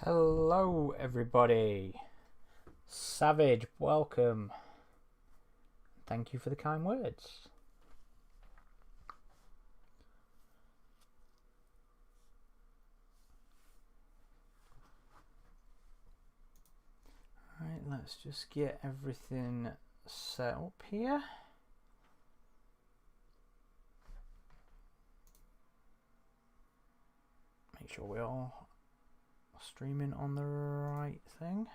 Hello everybody. Savage, welcome. Thank you for the kind words. Alright, let's just get everything set up here. Make sure we're all streaming on the right thing.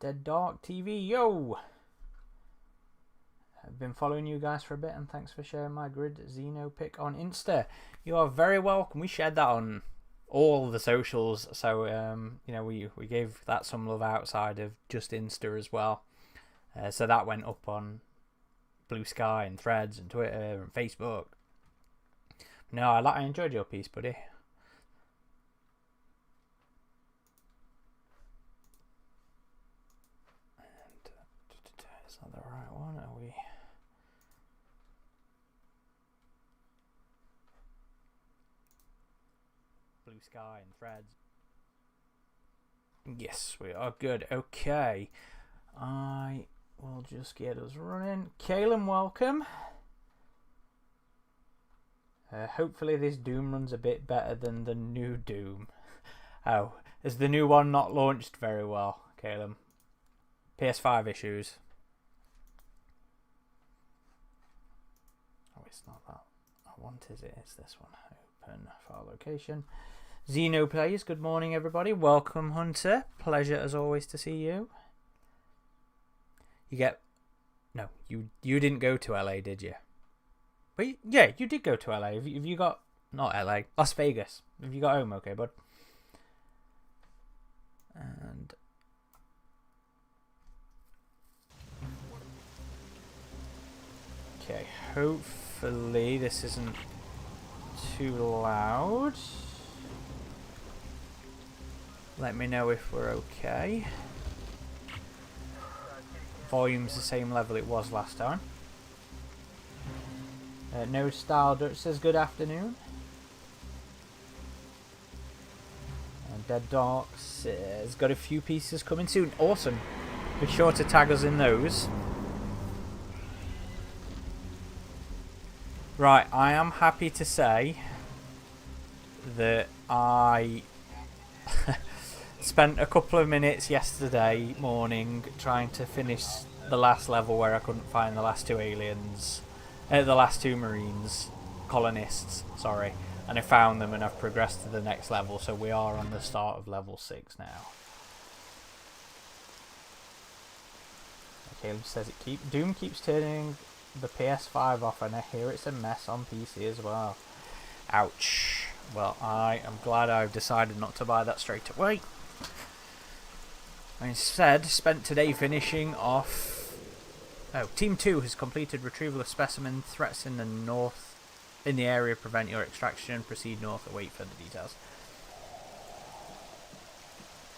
Dead Dark TV, yo! I've been following you guys for a bit, and thanks for sharing my grid Xeno pick on Insta. You are very welcome. We shared that on all the socials, so you know, we gave that some love outside of just Insta as well. So that went up on Blue Sky and Threads and Twitter and Facebook. No, I enjoyed your piece, buddy. And is that the right one? Are we? Blue Sky and Threads. Yes, we are good. Okay, I will just get us running. Kaelin, welcome. Hopefully this Doom runs a bit better than the new Doom. Oh, is the new one not launched very well, Kaelin? PS5 issues. Oh, it's not that I want, is it? It's this one. Open file location. Xeno Plays, good morning everybody. Welcome, Hunter. Pleasure as always to see you. You get... No, you didn't go to LA, did you? But yeah, you did go to LA. Have you got... Not LA, Las Vegas. Have you got home okay, bud? And... Okay, hopefully this isn't too loud. Let me know if we're okay. Volume's the same level it was last time. No Style Dutch says good afternoon. And Dead Dark says got a few pieces coming soon. Awesome. Be sure to tag us in those. Right, I am happy to say that I spent a couple of minutes yesterday morning trying to finish the last level where I couldn't find the last two aliens, the last two marines, colonists, sorry, and I found them and I've progressed to the next level, so we are on the start of level 6 now. Caleb says Doom keeps turning the PS5 off, and I hear it's a mess on PC as well. Ouch. Well, I am glad I've decided not to buy that straight away. I instead spent today finishing off... Oh, Team 2 has completed retrieval of specimen. Threats in the north, in the area prevent your extraction. Proceed north, await further details.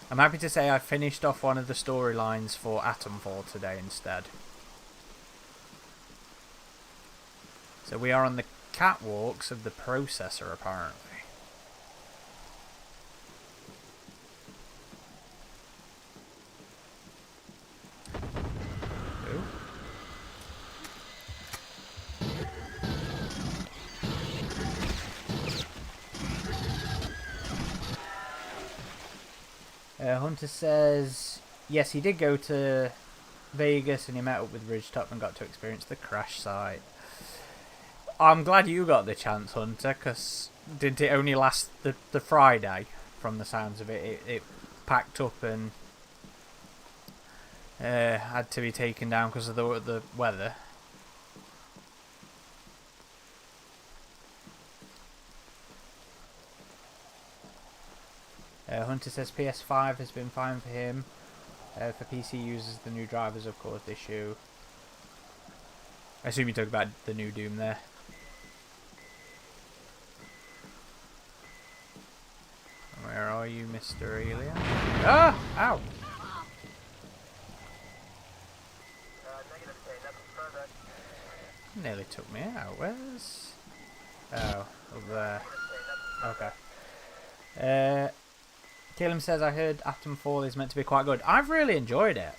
I'm happy to say I finished off one of the storylines for Atomfall today instead. So we are on the catwalks of the processor, apparently. Hunter says, yes, he did go to Vegas and he met up with Ridgetop and got to experience the crash site. I'm glad you got the chance, Hunter, because didn't it only last the Friday, from the sounds of it? It packed up and had to be taken down because of the weather. Hunter says PS5 has been fine for him. For PC users, the new drivers have caused issue. I assume you talk about the new Doom there. Where are you, Mr. Alien? Ah! Ow! Nearly took me out. Where's... Oh, up there. Okay. Caleb says, I heard Atom Fall is meant to be quite good. I've really enjoyed it.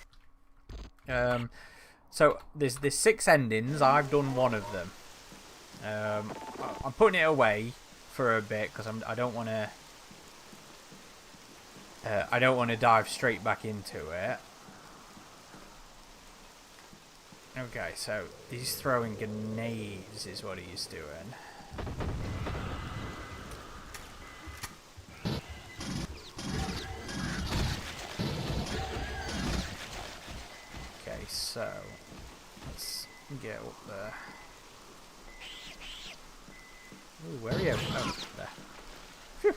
So, there's 6 endings. I've done one of them. I'm putting it away for a bit because I don't want to... I don't want to dive straight back into it. Okay, so he's throwing grenades is what he's doing. Okay, so let's get up there. Ooh, where are you? Oh, there. Phew.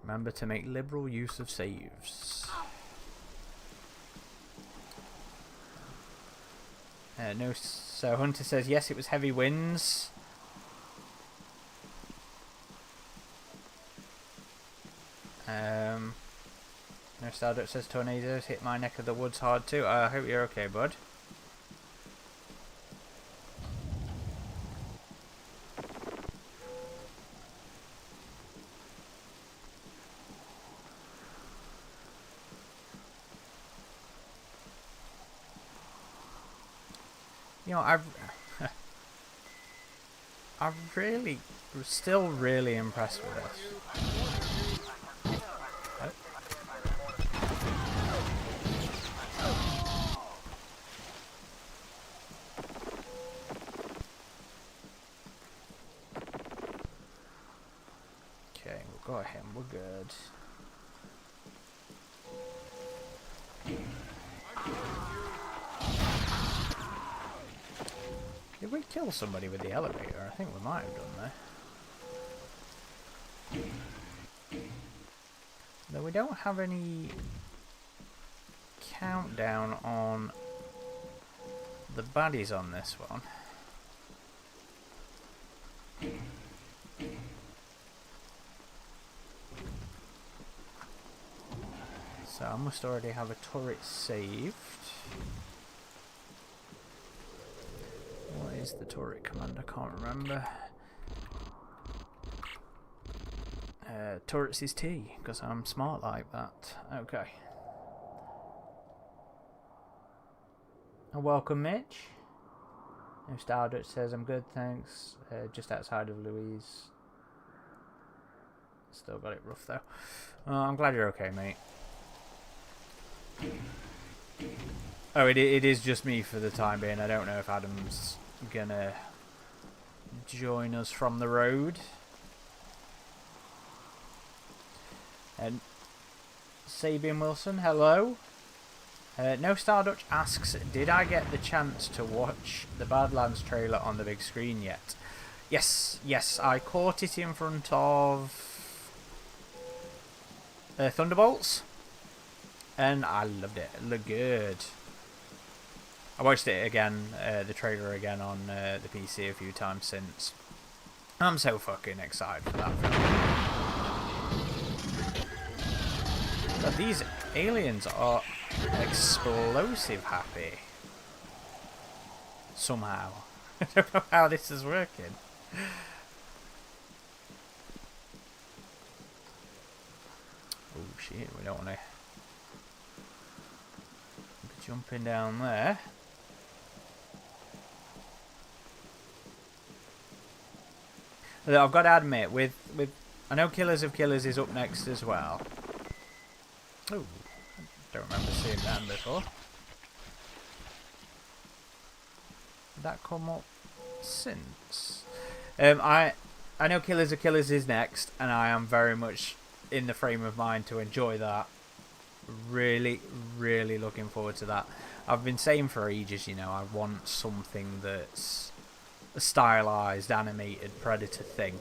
Remember to make liberal use of saves. No, so Hunter says yes, it was heavy winds. No, Starduck says tornadoes hit my neck of the woods hard too. I hope you're okay, bud. You know, I'm still really impressed with this. Okay, we've got him. We're good. Did we kill somebody with the elevator? I think we might have done there. Though we don't have any countdown on the baddies on this one. So I must already have a turret saved. What is the turret command? I can't remember. Turrets is T, because I'm smart like that. Okay. Welcome, Mitch. No Starduck says, I'm good, thanks. Just outside of Louise. Still got it rough, though. I'm glad you're okay, mate. Oh, it is just me for the time being. I don't know if Adam's gonna join us from the road. And Sabian Wilson, hello. No Starduck asks, did I get the chance to watch the Badlands trailer on the big screen yet? Yes, I caught it in front of Thunderbolts, and I loved it. It looked good. I watched it again, the trailer again on the PC a few times since. I'm so fucking excited for that film. But these aliens are explosive happy. Somehow. I don't know how this is working. Oh shit, we don't want to be jumping down there. I've got to admit, with I know Killers of Killers is up next as well. Oh, I don't remember seeing that before. Did that come up since? I know Killers of Killers is next, and I am very much in the frame of mind to enjoy that. Really, really looking forward to that. I've been saying for ages, you know, I want something that's a stylized, animated Predator thing.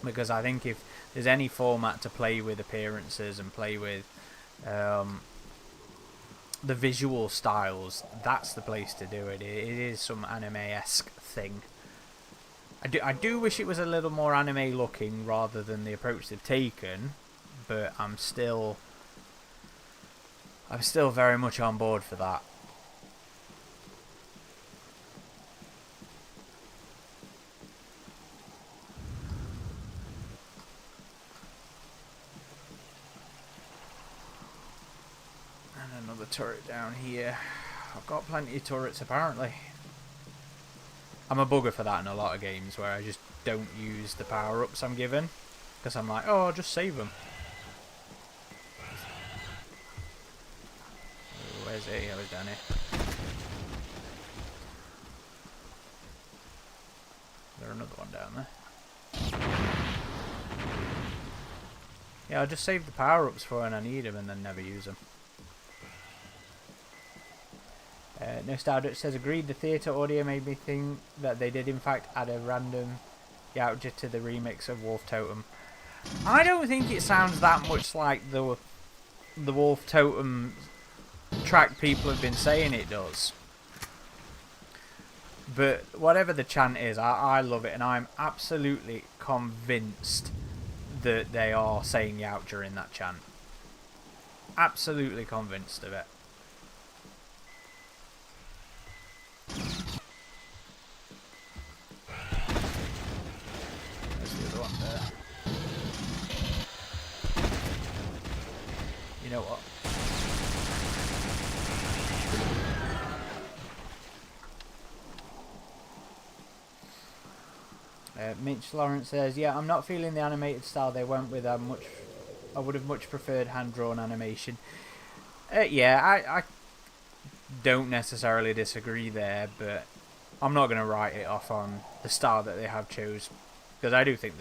Because I think if there's any format to play with appearances and play with the visual styles, that's the place to do it. It is some anime-esque thing. I do wish it was a little more anime looking rather than the approach they've taken, but I'm still very much on board for that. And another turret down here. I've got plenty of turrets apparently. I'm a bugger for that in a lot of games where I just don't use the power-ups I'm given. Because I'm like, oh, I'll just save them. Where's he? Oh, he's down here. Is there another one down there? Yeah, I'll just save the power-ups for when I need them and then never use them. No Star Dutch says, agreed, the theatre audio made me think that they did in fact add a random Yautja to the remix of Wolf Totem. I don't think it sounds that much like the Wolf Totem track people have been saying it does. But whatever the chant is, I love it, and I'm absolutely convinced that they are saying Yautja in that chant. Absolutely convinced of it. There's the other one there. You know what? Mitch Lawrence says, yeah, I'm not feeling the animated style they went with. I would have much preferred hand-drawn animation. Yeah, I don't necessarily disagree there, but I'm not going to write it off on the style that they have chose, because I don't think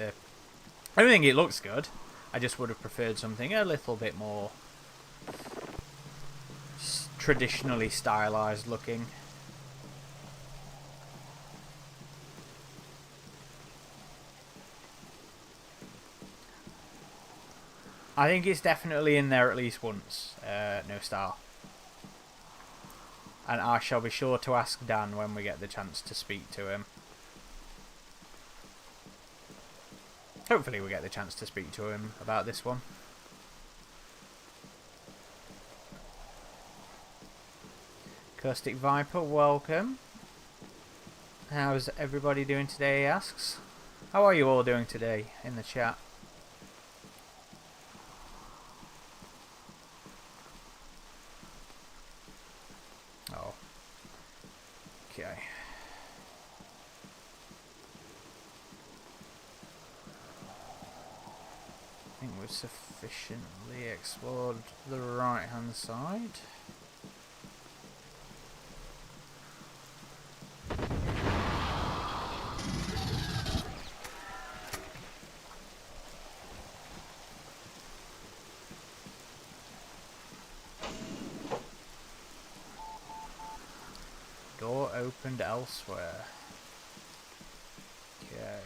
it looks good. I just would have preferred something a little bit more traditionally stylized looking. I think it's definitely in there at least once, No Star. And I shall be sure to ask Dan when we get the chance to speak to him. Hopefully we get the chance to speak to him about this one. Caustic Viper, welcome. How's everybody doing today, he asks. How are you all doing today in the chat? Oh. Okay. I think we've sufficiently explored the right hand side. Door opened elsewhere. Okay.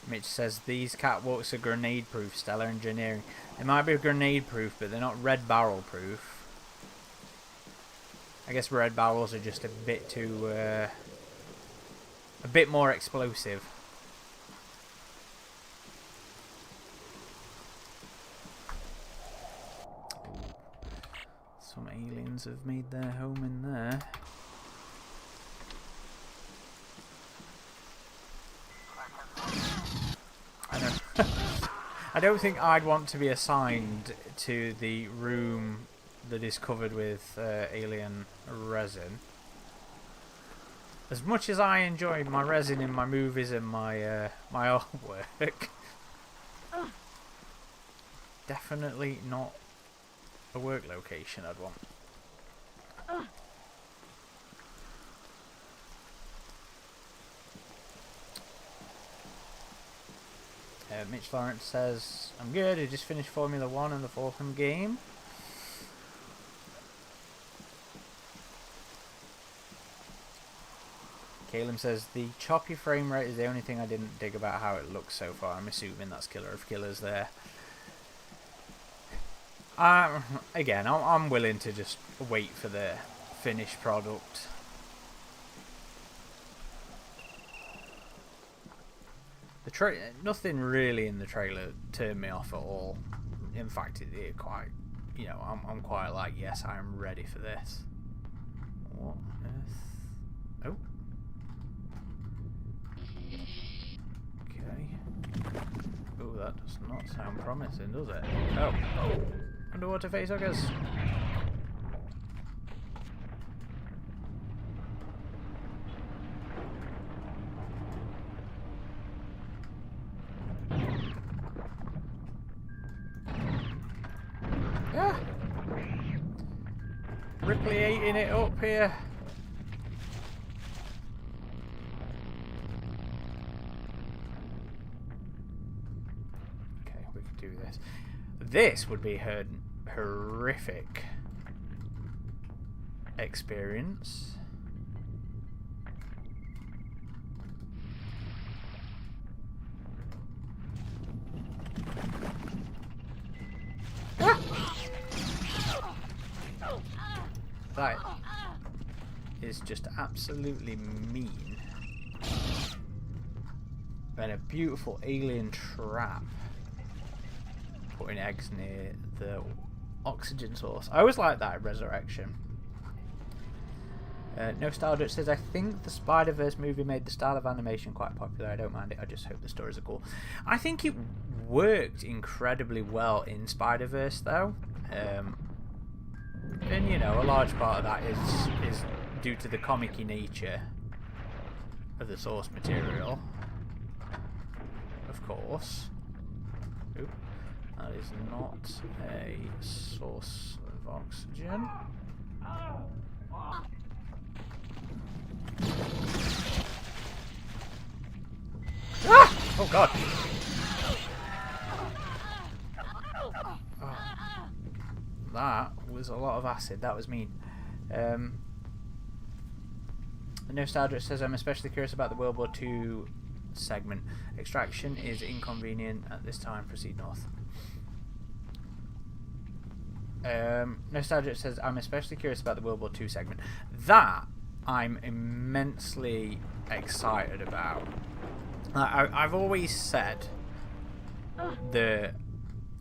Mitch says these catwalks are grenade proof, Stellar Engineering. They might be grenade proof, but they're not red barrel proof. I guess red barrels are just a bit too a bit more explosive. Some aliens have made their home in there. I know. I don't think I'd want to be assigned to the room that is covered with alien resin. As much as I enjoy my resin in my movies and my my artwork, definitely not a work location I'd want. Mitch Lawrence says, I'm good, I just finished Formula 1 and the Fulham game. Caleb says, the choppy frame rate is the only thing I didn't dig about how it looks so far. I'm assuming that's Killer of Killers there. Again, I'm willing to just wait for the finished product. Nothing really in the trailer turned me off at all. In fact, it quite, you know, I'm quite like, yes, I'm ready for this. What on earth? Oh. Okay. Oh, that does not sound promising, does it? Oh. Underwater facehuggers. Yeah. Ripley eating it up here. Okay, we can do this. This would be her horrific experience. That is just absolutely mean. And a beautiful alien trap. Putting eggs near the oxygen source. I always like that in Resurrection. Nostalgia says, I think the Spider-Verse movie made the style of animation quite popular. I don't mind it. I just hope the stories are cool. I think it worked incredibly well in Spider-Verse, though. And, you know, a large part of that is due to the comic-y nature of the source material. Of course. Oop. That is not a source of oxygen. Ah! Oh god! Oh. That was a lot of acid. That was mean. The Nostalgia says, I'm especially curious about the World War II segment. Extraction is inconvenient at this time. Proceed north. Nostalgia says, I'm especially curious about the World War II segment. That I'm immensely excited about. I've always said that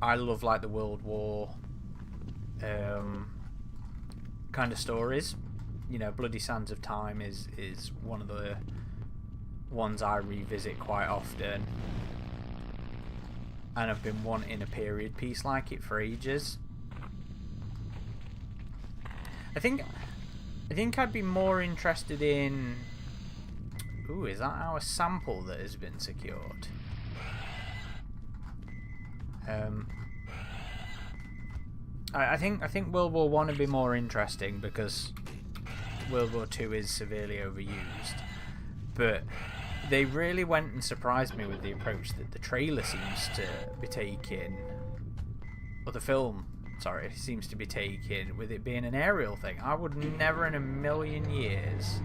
I love like the World War kind of stories. You know, Bloody Sands of Time is one of the ones I revisit quite often, and I've been wanting a period piece like it for ages. I think I'd be more interested in... Ooh, is that our sample that has been secured? I think World War I would be more interesting because World War II is severely overused. But they really went and surprised me with the approach that the trailer seems to be taking, or the film, sorry, seems to be taking, with it being an aerial thing. I would never in a million years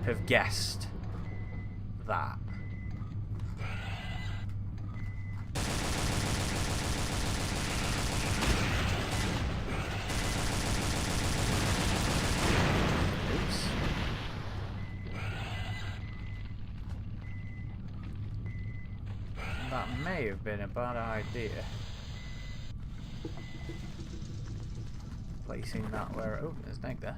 have guessed that. Oops. That may have been a bad idea. Placing that where... Oh, there's an egg there.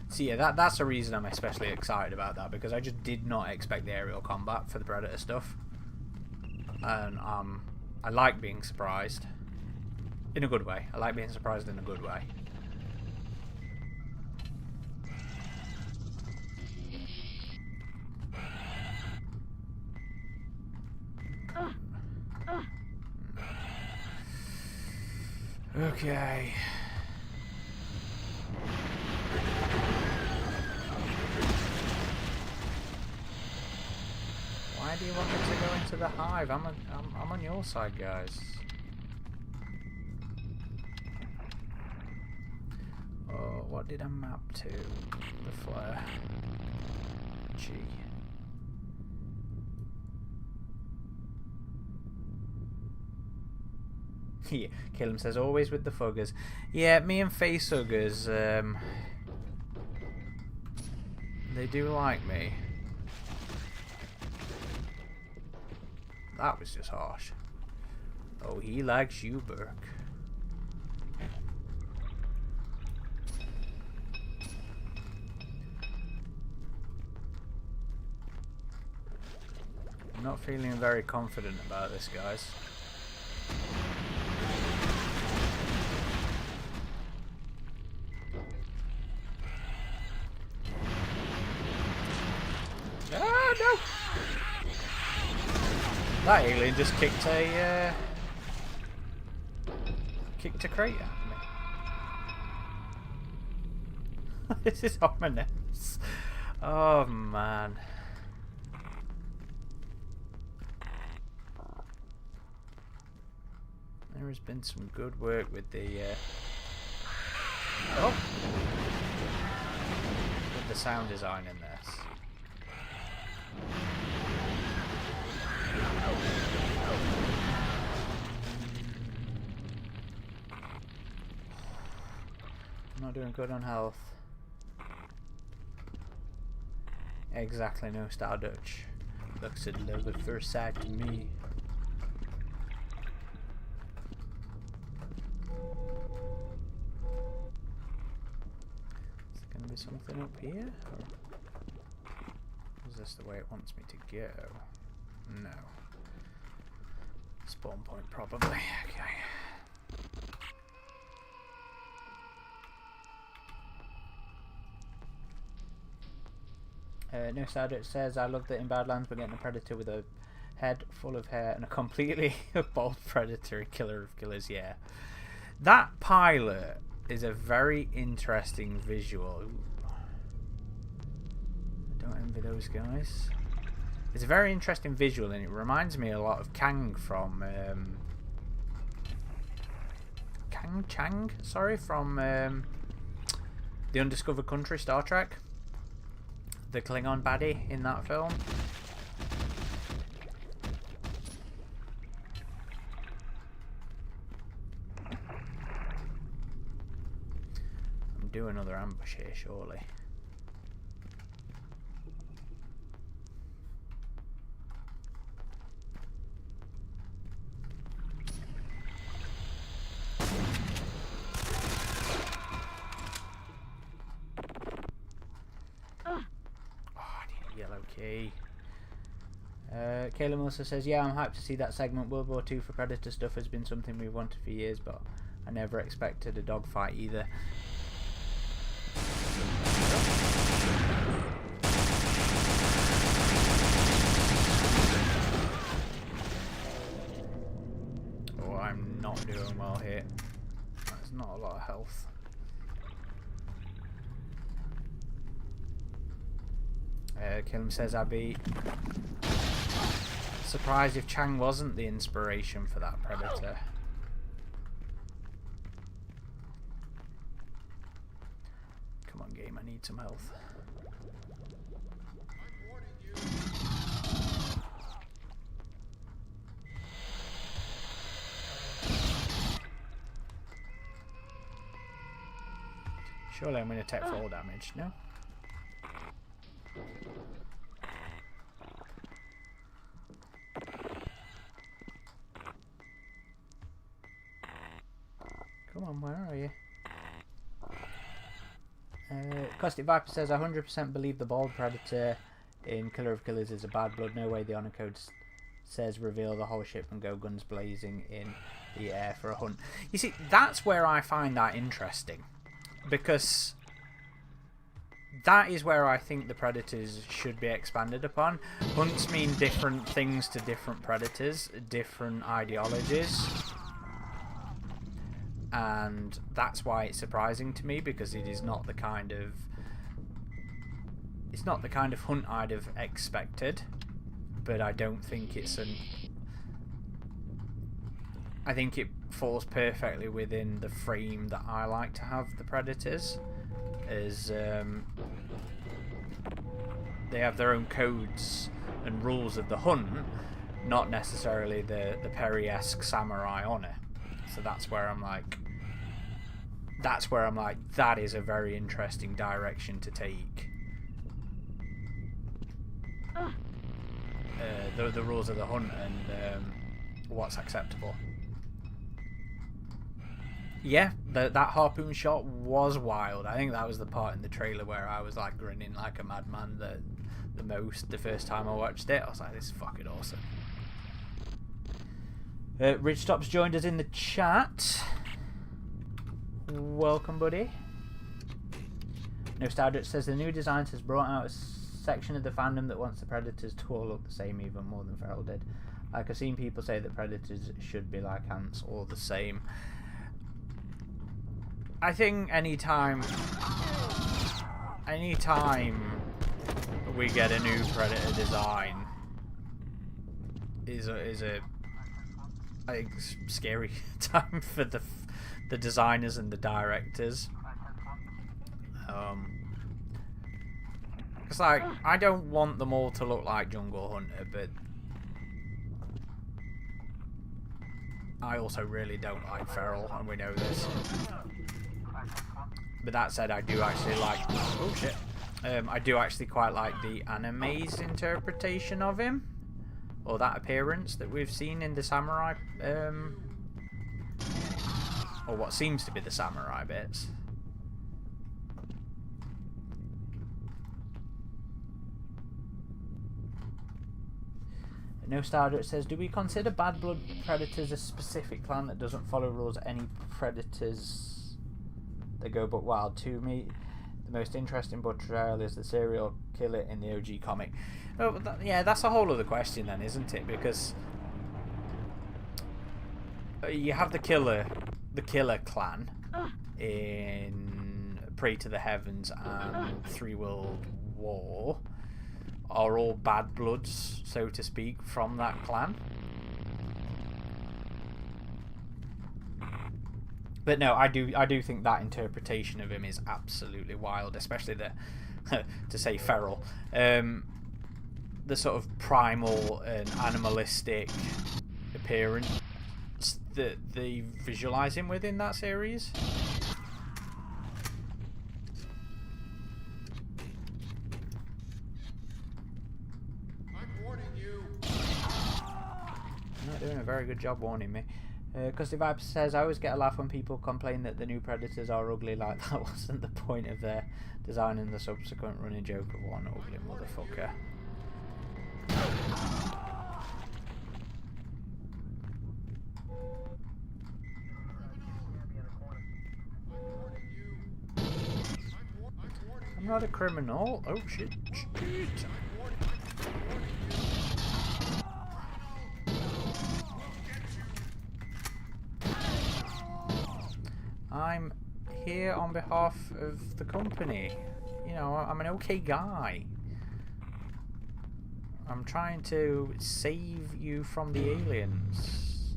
So yeah, that's the reason I'm especially excited about that, because I just did not expect the aerial combat for the Predator stuff. And I like being surprised. In a good way. I like being surprised in a good way. Okay. Why do you want me to go into the hive? I'm on your side, guys. what did I map to? The flare. G. Yeah, Killam says always with the fuggers. Yeah, me and facehuggers, they do like me. That was just harsh. Oh, he likes you, Burke. I'm not feeling very confident about this, guys. Ah, no! That alien just kicked a crate at me. This is ominous. Oh man. There has been some good work with the with the sound design in this. I'm not doing good on health. Exactly, no Star Dutch. Looks at love at first sight to me. Is there going to be something up here? Or is this the way it wants me to go? No. Spawn point probably. Okay. No Sardut says, I love that in Badlands we're getting a predator with a head full of hair and a completely bald predator, killer of killers. Yeah, that pilot is a very interesting visual. Ooh. I don't envy those guys. It's a very interesting visual and it reminds me a lot of Kang from from The Undiscovered Country, Star Trek. The Klingon baddie in that film. I'm doing another ambush here, surely. Okay. Caleb also says, yeah, I'm hyped to see that segment. World War II for Predator stuff has been something we've wanted for years, but I never expected a dogfight either. Oh, I'm not doing well here. That's not a lot of health. Killam says, I'd be surprised if Chang wasn't the inspiration for that predator. Come on, game, I need some health. Surely I'm going to take fall damage, no? Come on, where are you? Caustic Viper says, I 100% believe the bald predator in Killer of Killers is a bad blood. No way the honor code says reveal the whole ship and go guns blazing in the air for a hunt. You see, that's where I find that interesting. Because that is where I think the predators should be expanded upon. Hunts mean different things to different predators, different ideologies. And that's why it's surprising to me, because it is not the kind of hunt I'd have expected. But I don't think it's I think it falls perfectly within the frame that I like to have the predators, as they have their own codes and rules of the hunt, not necessarily the Perry-esque samurai honor. So that's where I'm like, that is a very interesting direction to take. The rules of the hunt and what's acceptable. Yeah, that harpoon shot was wild. I think that was the part in the trailer where I was like grinning like a madman the first time I watched it. I was like, this is fucking awesome. Ridgetop's joined us in the chat. Welcome, buddy. No Stardust says the new designs has brought out a section of the fandom that wants the Predators to all look the same, even more than Feral did. Like, I've seen people say that Predators should be like ants or the same. I think anytime we get a new Predator design is a scary time for the designers and the directors. It's like, I don't want them all to look like Jungle Hunter, but I also really don't like Feral, and we know this. But that said, I do actually like... Oh shit. I do actually quite like the anime's interpretation of him, or that appearance that we've seen in the samurai, or what seems to be the samurai bits. No Stardust says, do we consider Bad Blood Predators a specific clan that doesn't follow rules? Any predators that go but wild? To me, the most interesting portrayal is the serial killer in the OG comic. Oh, yeah, that's a whole other question then, isn't it? Because you have the killer clan in Pray to the Heavens and Three World War. Are all bad bloods, so to speak, from that clan? But no, I do think that interpretation of him is absolutely wild, especially the to say feral, the sort of primal and animalistic appearance that they visualize him with in that series. Doing a very good job warning me. Custy Vibes says, I always get a laugh when people complain that the new Predators are ugly, like that wasn't the point of their design and the subsequent running joke of one ugly motherfucker. I'm not a criminal. Oh shit. I'm here on behalf of the company. You know, I'm an okay guy. I'm trying to save you from the aliens.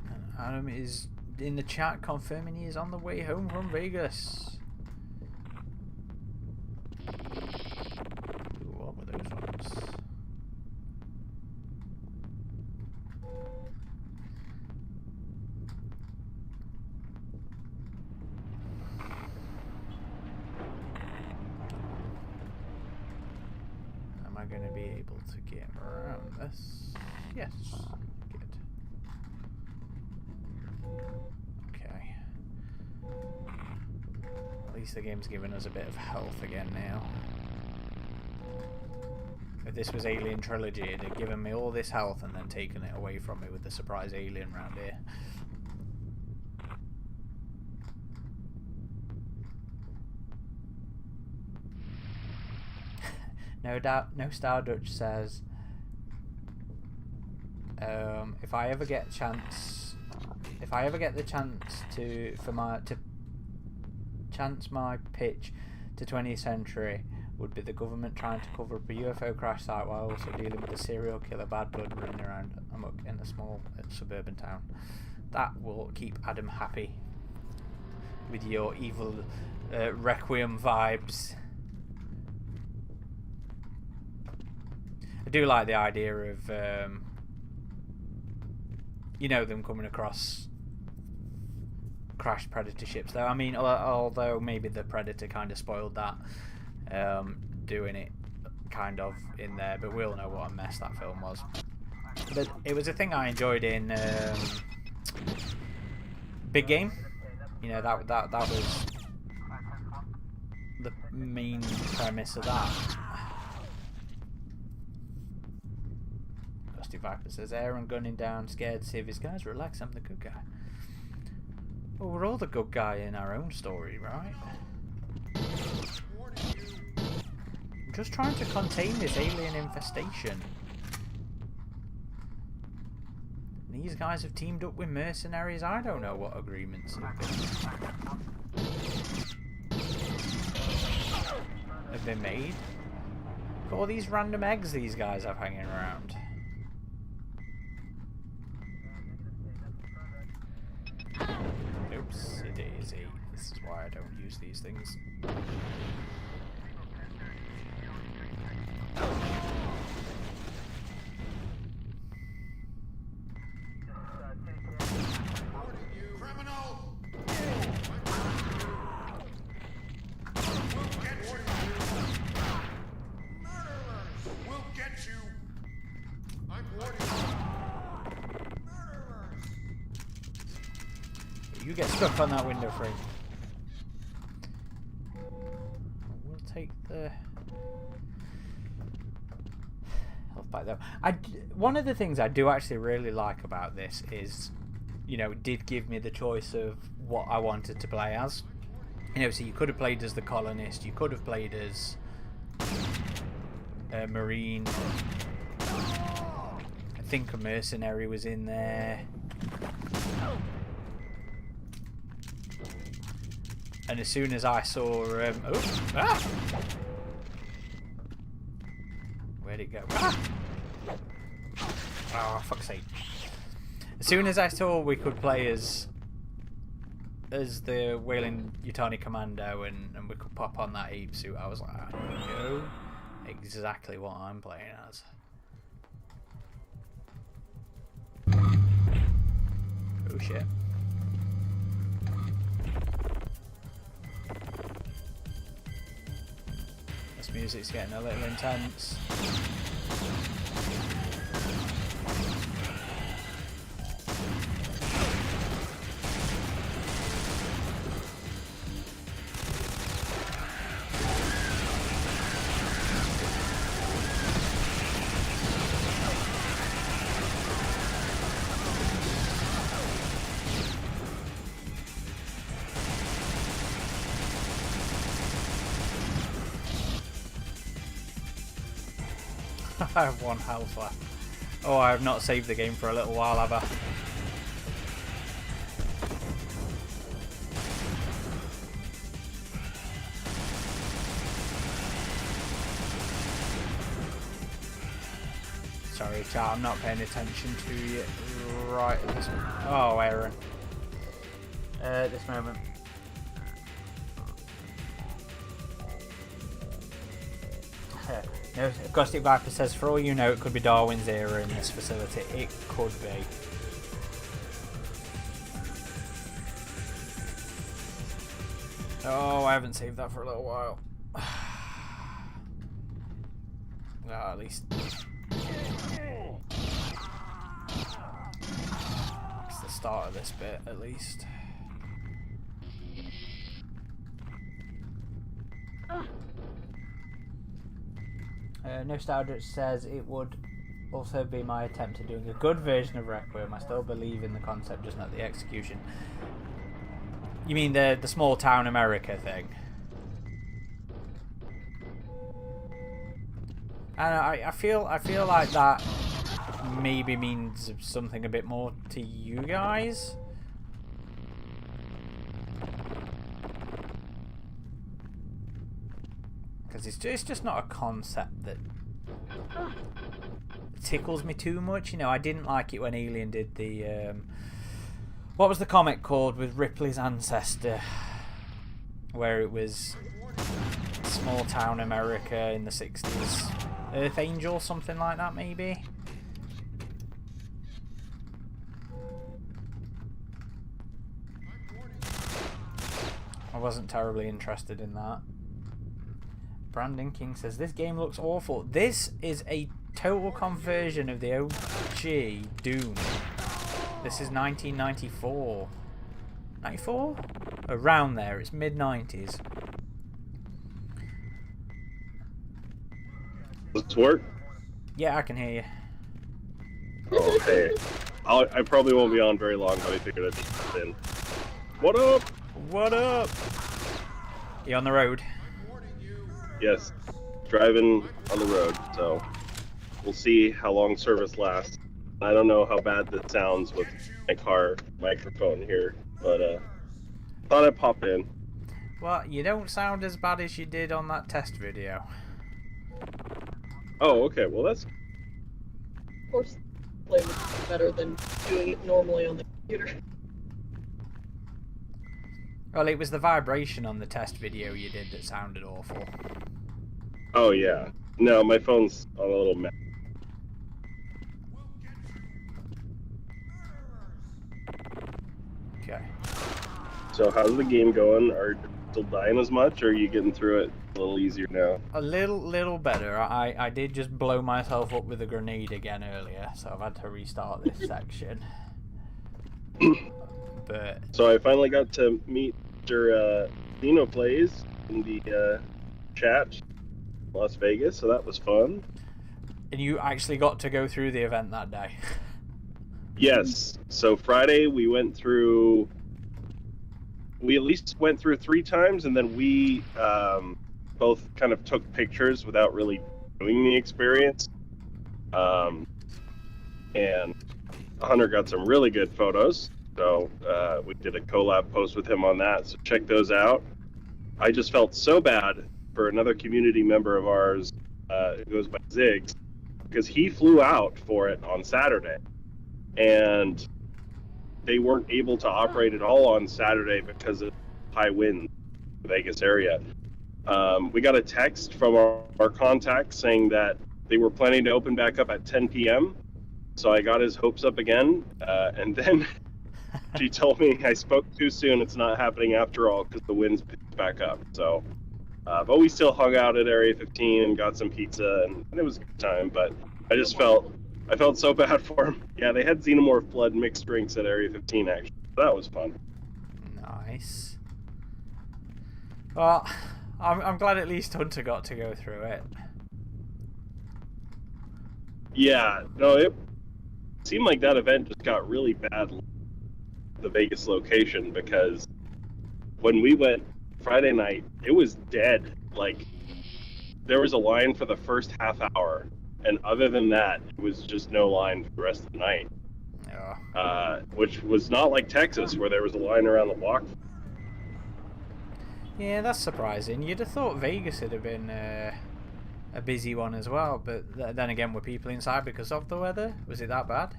And Adam is in the chat confirming he is on the way home from Vegas. Going to be able to get around this? Yes. Good. Okay. At least the game's given us a bit of health again now. If this was Alien Trilogy, it'd have given me all this health and then taken it away from me with the surprise alien round here. No Stardutch says, if I ever get the chance to chance my pitch to 20th Century would be the government trying to cover up a UFO crash site while also dealing with a serial killer bad blood running around amok in a small suburban town. That will keep Adam happy with your evil Requiem vibes. I do like the idea of you know, them coming across crashed Predator ships though. I mean, although maybe the Predator kind of spoiled that, doing it kind of in there, but we all know what a mess that film was. But it was a thing I enjoyed in Big Game. You know, that was the main premise of that. Gusty Viper says, Aaron gunning down, scared to see if his guys relax, I'm the good guy. Well, we're all the good guy in our own story, right? I'm just trying to contain this alien infestation. These guys have teamed up with mercenaries. I don't know what agreements have been made. Look at all these random eggs these guys have hanging around. Oopsie daisy. This is why I don't use these things. You get stuck on that window frame. We'll take the health back though. One of the things I do actually really like about this is, you know, it did give me the choice of what I wanted to play as. You know, so you could have played as the colonist, you could have played as a marine. I think a mercenary was in there. And as soon as I saw, where'd it go? Ah! Oh, fuck's sake! As soon as I saw we could play as the Whaling Yutani Commando and we could pop on that ape suit, I was like, I know exactly what I'm playing as. Oh shit. This music's getting a little intense. I have 1 health left. Oh, I have not saved the game for a little while, have I? Sorry, chat, I'm not paying attention to you right at this moment. Oh, Aaron. At this moment. No, Gusty Viper says, for all you know, it could be Darwin's era in this facility. It could be. Oh, I haven't saved that for a little while. Well, at least. It's the start of this bit, at least. Nostalgia says it would also be my attempt at doing a good version of Requiem. I still believe in the concept, just not the execution. You mean the small town America thing? And I feel like that maybe means something a bit more to you guys. because it's just not a concept that tickles me too much. You know, I didn't like it when Alien did the what was the comic called with Ripley's ancestor, where it was small town America in the 60s, Earth Angel, something like that, maybe. I wasn't terribly interested in that. Brandon King says, this game looks awful. This is a total conversion of the OG Doom. This is 1994. 94? Around there. It's mid-90s. Does this work? Yeah, I can hear you. Oh, hey. I probably won't be on very long, but I figured I'd just pop in. What up? What up? You on the road? Yes. Driving on the road, so we'll see how long service lasts. I don't know how bad this sounds with my car microphone here, but thought I'd pop in. Well, you don't sound as bad as you did on that test video. Oh, okay. Well, that's... Of course, play was better than doing it normally on the computer. Well, it was the vibration on the test video you did that sounded awful. Oh, yeah. No, my phone's on a little mess. Okay. So how's the game going? Are you still dying as much, or are you getting through it a little easier now? A little better. I did just blow myself up with a grenade again earlier, so I've had to restart this section. But So I finally got to meet Mr. Xenoplays in the chat in Las Vegas, so that was fun. and you actually got to go through the event that day. Yes. So Friday we went through. We at least went through 3 times, and then we both kind of took pictures without really doing the experience. And Hunter got some really good photos, so we did a collab post with him on that. So check those out. I just felt so bad for another community member of ours who goes by Ziggs, because he flew out for it on Saturday, and they weren't able to operate at all on Saturday because of high winds in the Vegas area. We got a text from our contact saying that they were planning to open back up at 10 p.m. So I got his hopes up again. And then she told me I spoke too soon. It's not happening after all because the winds picked back up. So, but we still hung out at Area 15 and got some pizza, and it was a good time. But I felt so bad for him. Yeah, they had Xenomorph Blood mixed drinks at Area 15, actually. That was fun. Nice. Well, I'm glad at least Hunter got to go through it. Yeah, no, it seemed like that event just got really bad, the Vegas location, because when we went Friday night, it was dead. Like, there was a line for the first half hour, and other than that, it was just no line for the rest of the night. Yeah. Which was not like Texas, where there was a line around the block. Yeah, that's surprising. You'd have thought Vegas would have been a busy one as well, but then again, were people inside because of the weather? Was it that bad?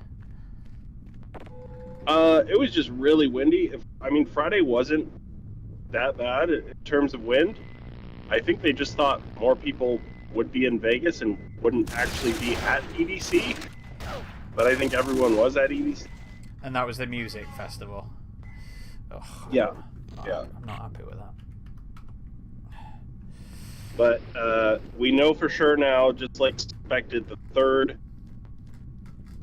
It was just really windy. I mean, Friday wasn't that bad in terms of wind. I think they just thought more people would be in Vegas and wouldn't actually be at EDC. But I think everyone was at EDC. And that was the music festival. Ugh, Yeah. I'm not happy with that. But we know for sure now, just like expected, the third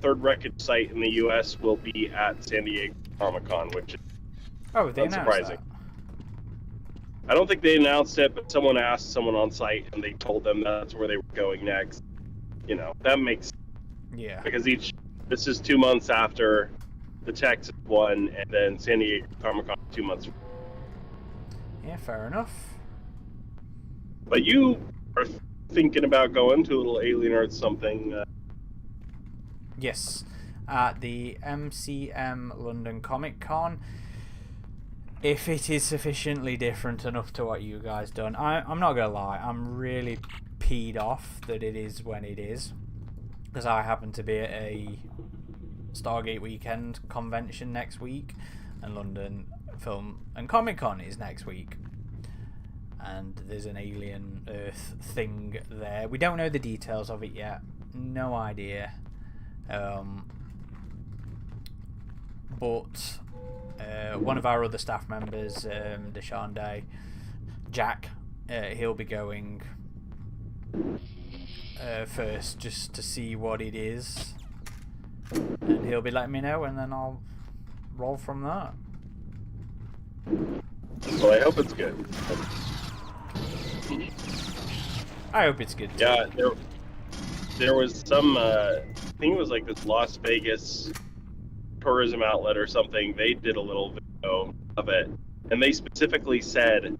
wreckage site in the U.S. will be at San Diego Comic-Con, which is unsurprising. I don't think they announced it, but someone asked someone on site, and they told them that's where they were going next. You know, that makes sense. Yeah. Because this is 2 months after the Texas one, and then San Diego Comic-Con 2 months. Yeah, fair enough. But you are thinking about going to a little Alien Earth something. Yes, at the MCM London Comic Con. if it is sufficiently different enough to what you guys done. I'm not gonna lie, I'm really peed off that it is when it is, because I happen to be at a Stargate Weekend convention next week, and London Film and Comic Con is next week, and there's an alien Earth thing there. We don't know the details of it yet, no idea, but one of our other staff members, Deshande, Jack, he'll be going first just to see what it is, and he'll be letting me know, and then I'll roll from that. Well, I hope it's good. I hope it's good too. Yeah, there was some, I think it was like this Las Vegas tourism outlet or something. They did a little video of it, and they specifically said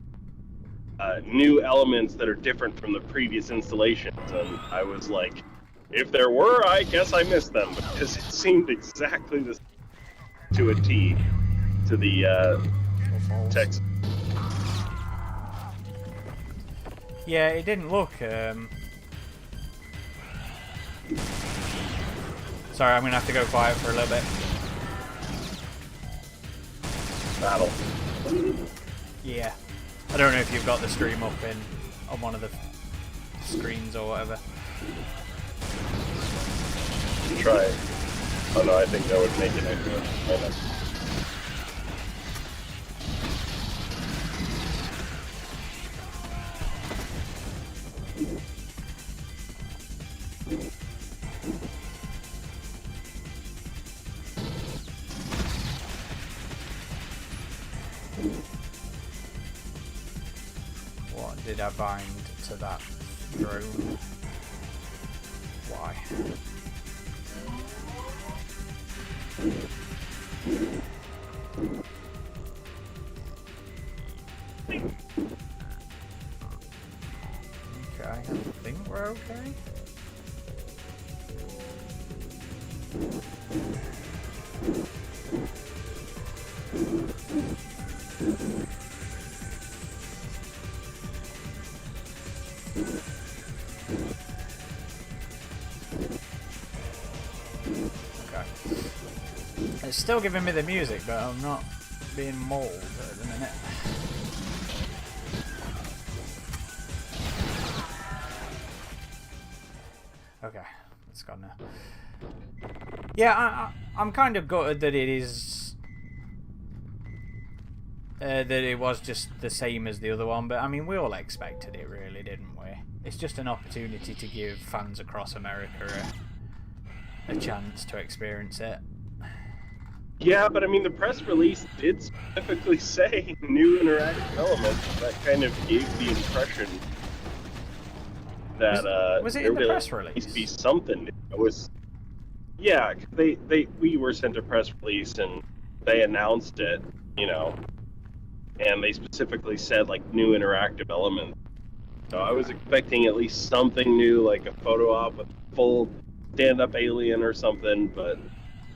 new elements that are different from the previous installations. And I was like, if there were, I guess I missed them, because it seemed exactly the to a T to the text. Yeah, it didn't look. Sorry, I'm gonna have to go quiet for a little bit. Battle. Yeah, I don't know if you've got the stream up on one of the screens or whatever. Try it. Oh no, I think that would make it excellent. What did I bind to that drone? Why? Okay, I think we're okay. Okay. It's still giving me the music, but I'm not being mauled at the minute. Okay, it's gone now. Yeah, I'm kind of gutted that it is that it was just the same as the other one, but I mean, we all expected it, really, didn't we? It's just an opportunity to give fans across America a chance to experience it. Yeah, but I mean, the press release did specifically say new interactive elements. That kind of gave the impression that was it there in the really press release? needs to be something. It was, yeah. We were sent a press release and they announced it, you know, and they specifically said like new interactive elements. So I was expecting at least something new, like a photo op with full stand-up alien or something, but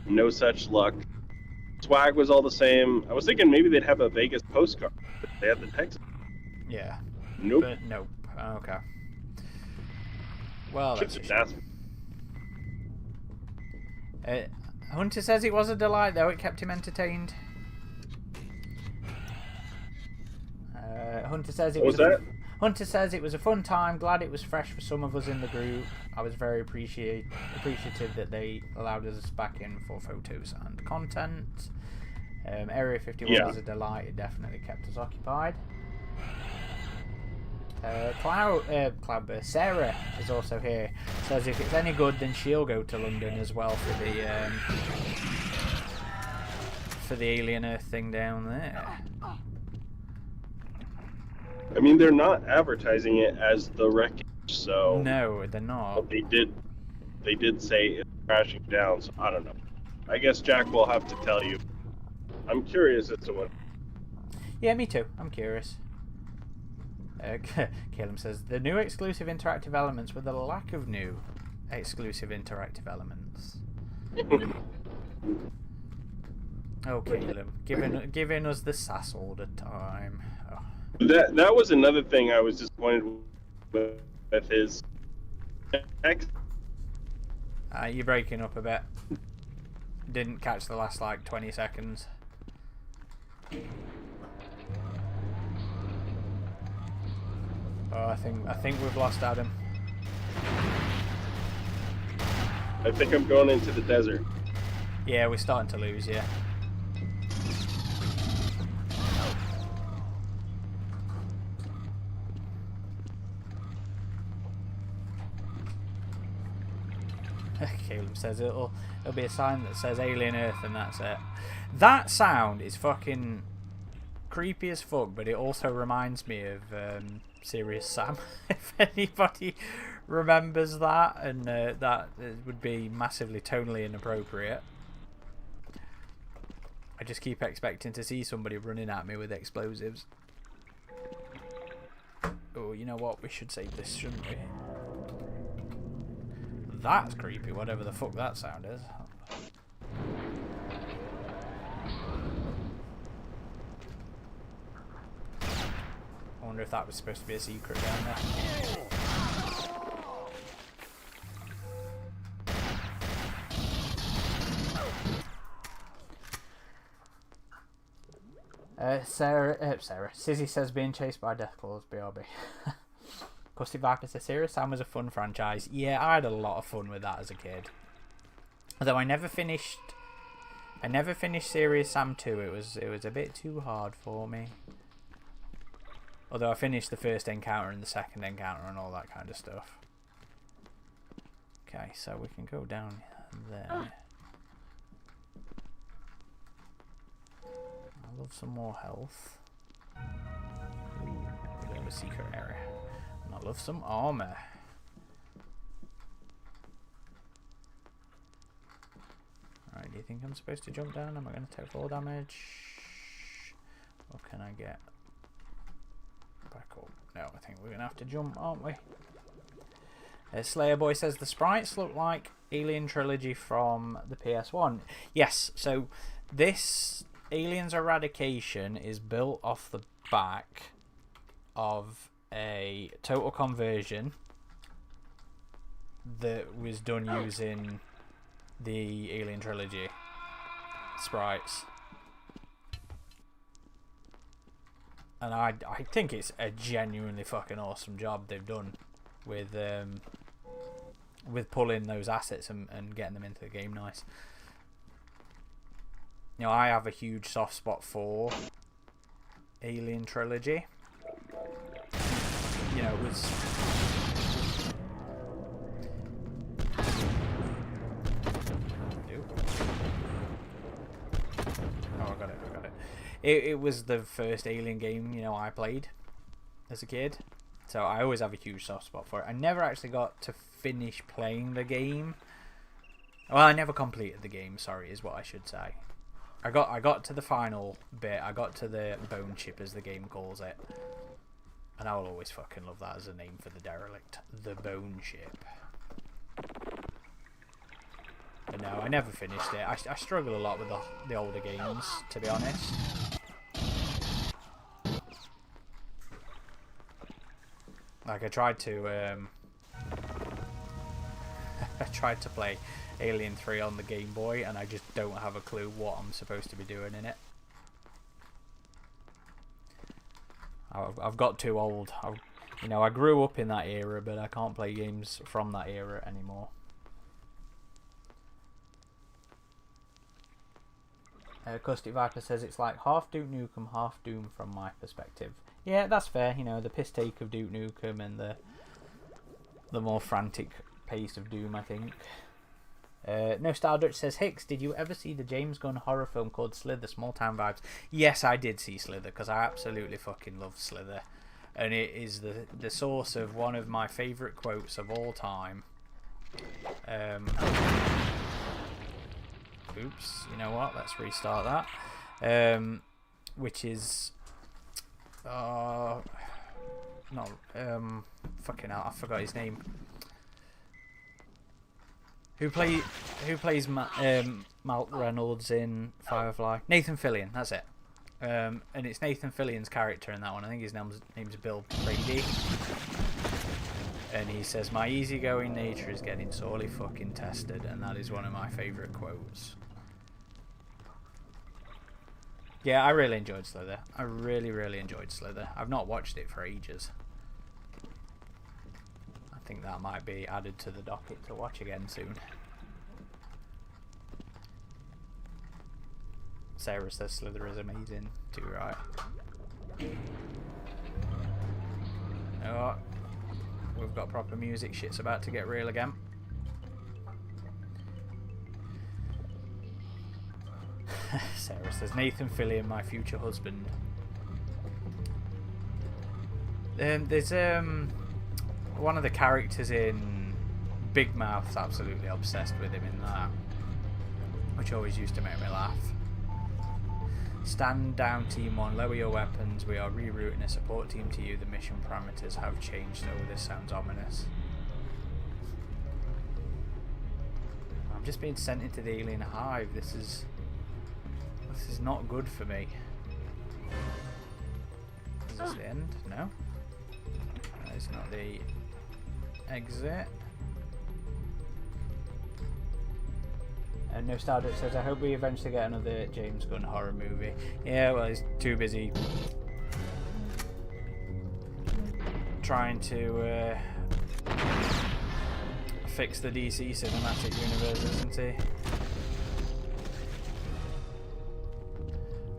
no such luck. Swag was all the same. I was thinking maybe they'd have a Vegas postcard, but they had the text. Yeah. Nope. But nope. Okay. Well, that's a shame. Hunter says it was a delight, though. It kept him entertained. Hunter says it was. Hunter says it was a fun time. Glad it was fresh for some of us in the group. I was very appreciative that they allowed us back in for photos and content. Area 51 was a delight. It definitely kept us occupied. Sarah is also here. Says if it's any good, then she'll go to London as well for the Alien Earth thing down there. I mean, they're not advertising it as the wreckage, so no, they're not. But they did say it's crashing down, so I don't know. I guess Jack will have to tell you. I'm curious as to what. Yeah, me too. I'm curious. Caleb says the new exclusive interactive elements with a lack of new exclusive interactive elements. Oh, Caleb, giving us the sass all the time. Oh. That was another thing I was disappointed with his ex. You're breaking up a bit. Didn't catch the last like 20 seconds. Oh, I think we've lost Adam. I think I'm going into the desert. Yeah, we're starting to lose, yeah. Caleb says it'll be a sign that says Alien Earth and that's it. That sound is fucking creepy as fuck, but it also reminds me of Serious Sam. If anybody remembers that, and that would be massively tonally inappropriate. I just keep expecting to see somebody running at me with explosives. Oh, you know what? We should save this, shouldn't we? That's creepy, whatever the fuck that sound is. I wonder if that was supposed to be a secret down there. Sarah. Sizzy says being chased by Deathclaws, BRB. Custy Viper says Serious Sam was a fun franchise. Yeah, I had a lot of fun with that as a kid. Although I never finished Serious Sam 2. It was a bit too hard for me. Although I finished the first encounter and the second encounter and all that kind of stuff. Okay, so we can go down there. I love some more health. Ooh, a bit of a secret area. And I love some armor. Alright, do you think I'm supposed to jump down? Am I going to take fall damage? Or can I get back up? No, I think we're going to have to jump, aren't we? Slayer Boy says the sprites look like Alien Trilogy from the PS1. Yes, so this Aliens Eradication is built off the back of a total conversion that was done using the Alien Trilogy sprites. And I think it's a genuinely fucking awesome job they've done with pulling those assets and getting them into the game nice. You know, I have a huge soft spot for Alien Trilogy. You know, it was... Oh, I got it. It was the first Alien game, you know, I played as a kid. So I always have a huge soft spot for it. I never actually got to finish playing the game. Well, I never completed the game, sorry, is what I should say. I got to the final bit. I got to the bone chip, as the game calls it. And I will always fucking love that as a name for the derelict. The bone chip. But no, I never finished it. I struggle a lot with the older games, to be honest. Like, I tried to play Alien 3 on the Game Boy, and I just don't have a clue what I'm supposed to be doing in it. I've got too old. I grew up in that era, but I can't play games from that era anymore. Custy Viper says it's like half Duke Nukem, half Doom from my perspective. Yeah, that's fair. You know, the piss take of Duke Nukem and the more frantic pace of Doom, I think. No Star Dutch says, Hicks, did you ever see the James Gunn horror film called Slither, Small Town Vibes? Yes, I did see Slither, because I absolutely fucking love Slither. And it is the source of one of my favourite quotes of all time. Oops, you know what? Let's restart that. Which is... fucking hell, I forgot his name. Who plays Mal Reynolds in Firefly? Nathan Fillion, that's it. And it's Nathan Fillion's character in that one. I think his name's Bill Brady. And he says, "My easygoing nature is getting sorely fucking tested," and that is one of my favourite quotes. Yeah, I really enjoyed Slither. I really, really enjoyed Slither. I've not watched it for ages. I think that might be added to the docket to watch again soon. Sarah says Slither is amazing. Too right. Oh, we've got proper music. Shit's about to get real again. Sarah says Nathan Fillion, my future husband. There's one of the characters in Big Mouth's absolutely obsessed with him in that, which always used to make me laugh. Stand down, Team 1. Lower your weapons. We are rerouting a support team to you. The mission parameters have changed. Oh, this sounds ominous. I'm just being sent into the alien hive. This is not good for me. Is this the end? No. It's not the exit. And No Stardust says, I hope we eventually get another James Gunn horror movie. Yeah, well, he's too busy trying to fix the DC cinematic universe, isn't he?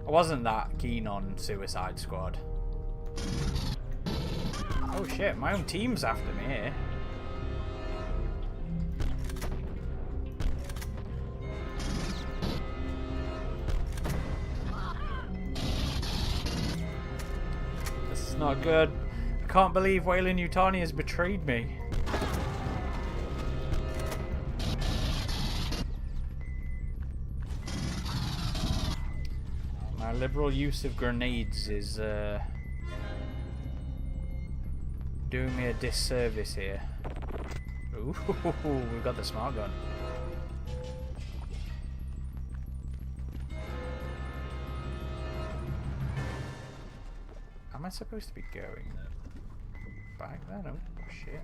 I wasn't that keen on Suicide Squad. Oh shit, my own team's after me here. This is not good. I can't believe Wayland Yutani has betrayed me. My liberal use of grenades is doing me a disservice here. Ooh, we've got the smart gun. Am I supposed to be going back then? Oh shit.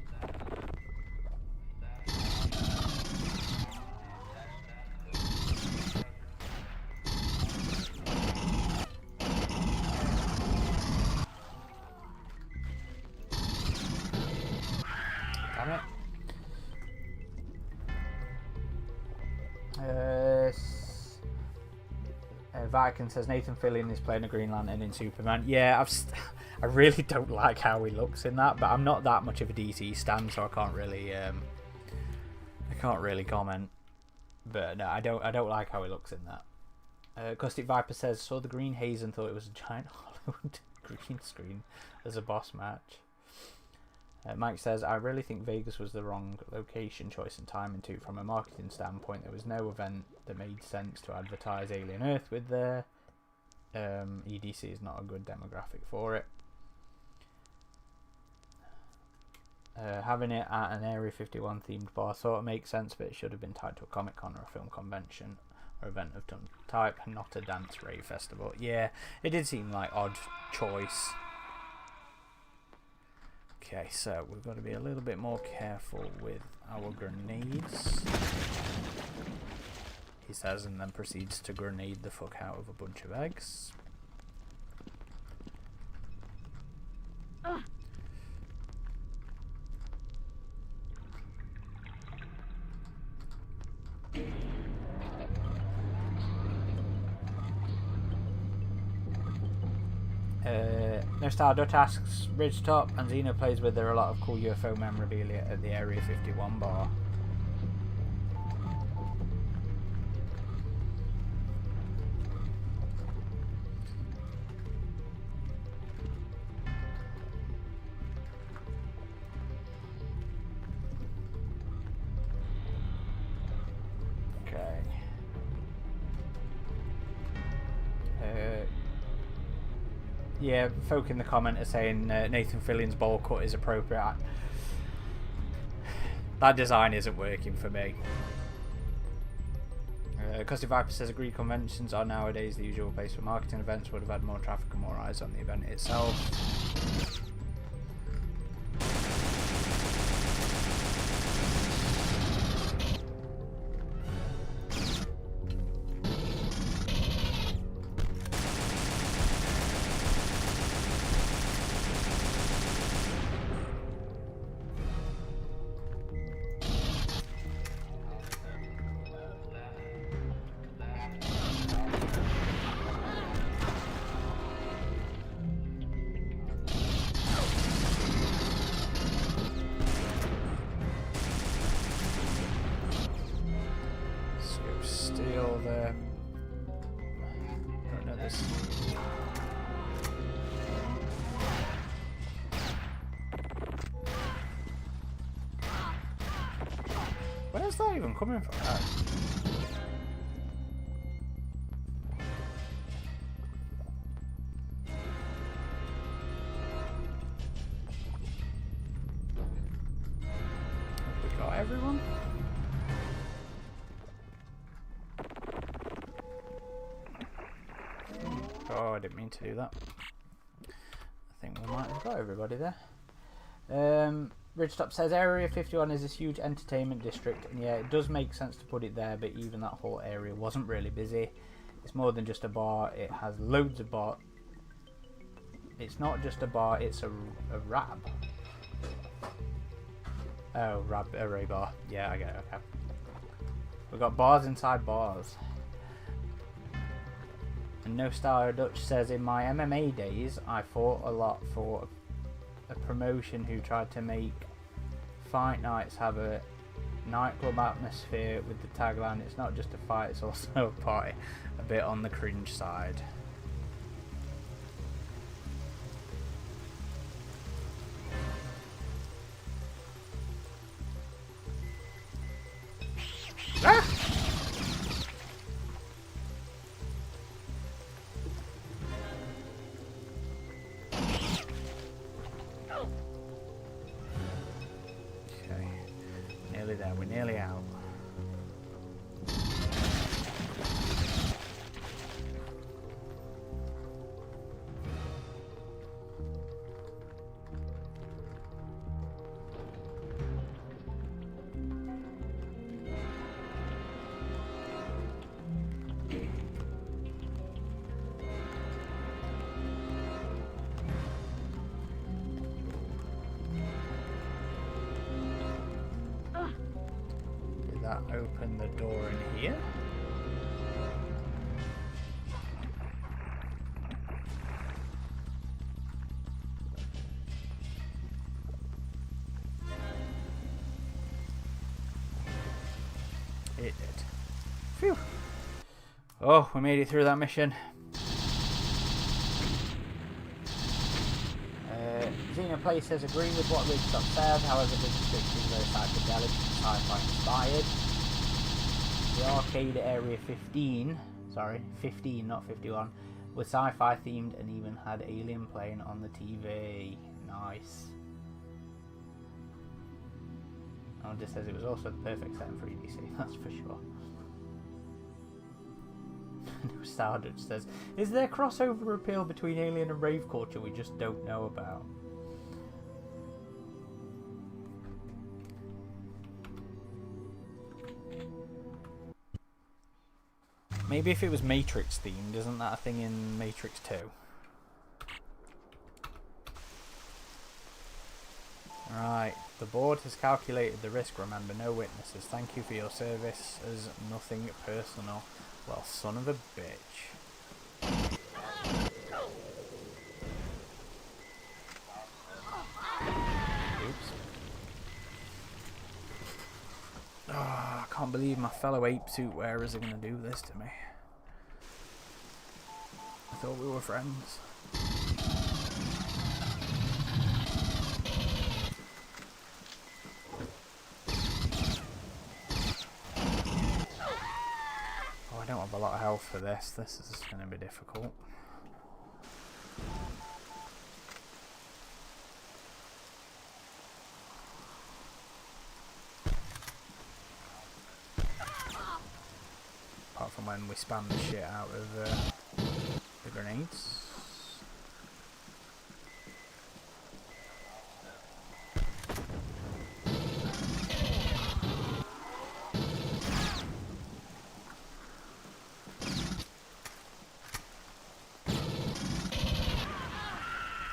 Damn it. Viking says Nathan Fillion is playing a Green Lantern in Superman. Yeah, I really don't like how he looks in that, but I'm not that much of a DC stan, so I can't really comment. But no, I don't like how he looks in that. Caustic Viper says saw the green haze and thought it was a giant Hollywood green screen as a boss match. Mike says, I really think Vegas was the wrong location choice and timing too. From a marketing standpoint, there was no event that made sense to advertise Alien Earth with there. EDC is not a good demographic for it. Having it at an Area 51 themed bar sort of makes sense, but it should have been tied to a Comic Con or a film convention or event of some type, not a dance rave festival. Yeah, it did seem like odd choice. Okay, so we've got to be a little bit more careful with our grenades. He says, and then proceeds to grenade the fuck out of a bunch of eggs. No Stardust asks, Ridgetop and Xeno plays with there are a lot of cool UFO memorabilia at the Area 51 bar. Okay. Yeah, folk in the comment are saying Nathan Fillion's bowl cut is appropriate. That design isn't working for me. Custy Viper says agreed conventions are nowadays the usual place for marketing events. Would have had more traffic and more eyes on the event itself. Steal the... don't know this. Where's that even coming from? Oh. Have we got everyone? Oh, I didn't mean to do that. I think we might have got everybody there. Ridgetop says Area 51 is this huge entertainment district, and yeah, it does make sense to put it there, but even that whole area wasn't really busy. It's more than just a bar, it has loads of bar. It's not just a bar, it's a rab. Oh, array bar. Yeah, I get it, okay. We've got bars inside bars. And No Star Dutch says, in my MMA days, I fought a lot for a promotion who tried to make fight nights have a nightclub atmosphere with the tagline, it's not just a fight, it's also a party. A bit on the cringe side. Ah! There, we're nearly out. Open the door in here. It did. Phew. Oh, we made it through that mission. Xenoplay says agree with what Ridgetop said, however the district is very psychedelic, sci-fi inspired. The arcade area 15, sorry, 15 not 51, was sci-fi themed and even had Alien playing on the TV. Nice. And it says it was also the perfect setting for EDC, that's for sure. Stardust says, is there crossover appeal between Alien and rave culture we just don't know about? Maybe if it was Matrix themed, isn't that a thing in Matrix 2? Right, the board has calculated the risk, remember, no witnesses. Thank you for your service, as nothing personal. Well, son of a bitch. Oops. Oh, I can't believe my fellow ape suit wearers are going to do this to me. I thought we were friends. Oh, I don't have a lot of health for this. This is going to be difficult. Apart when we spam the shit out of the grenades.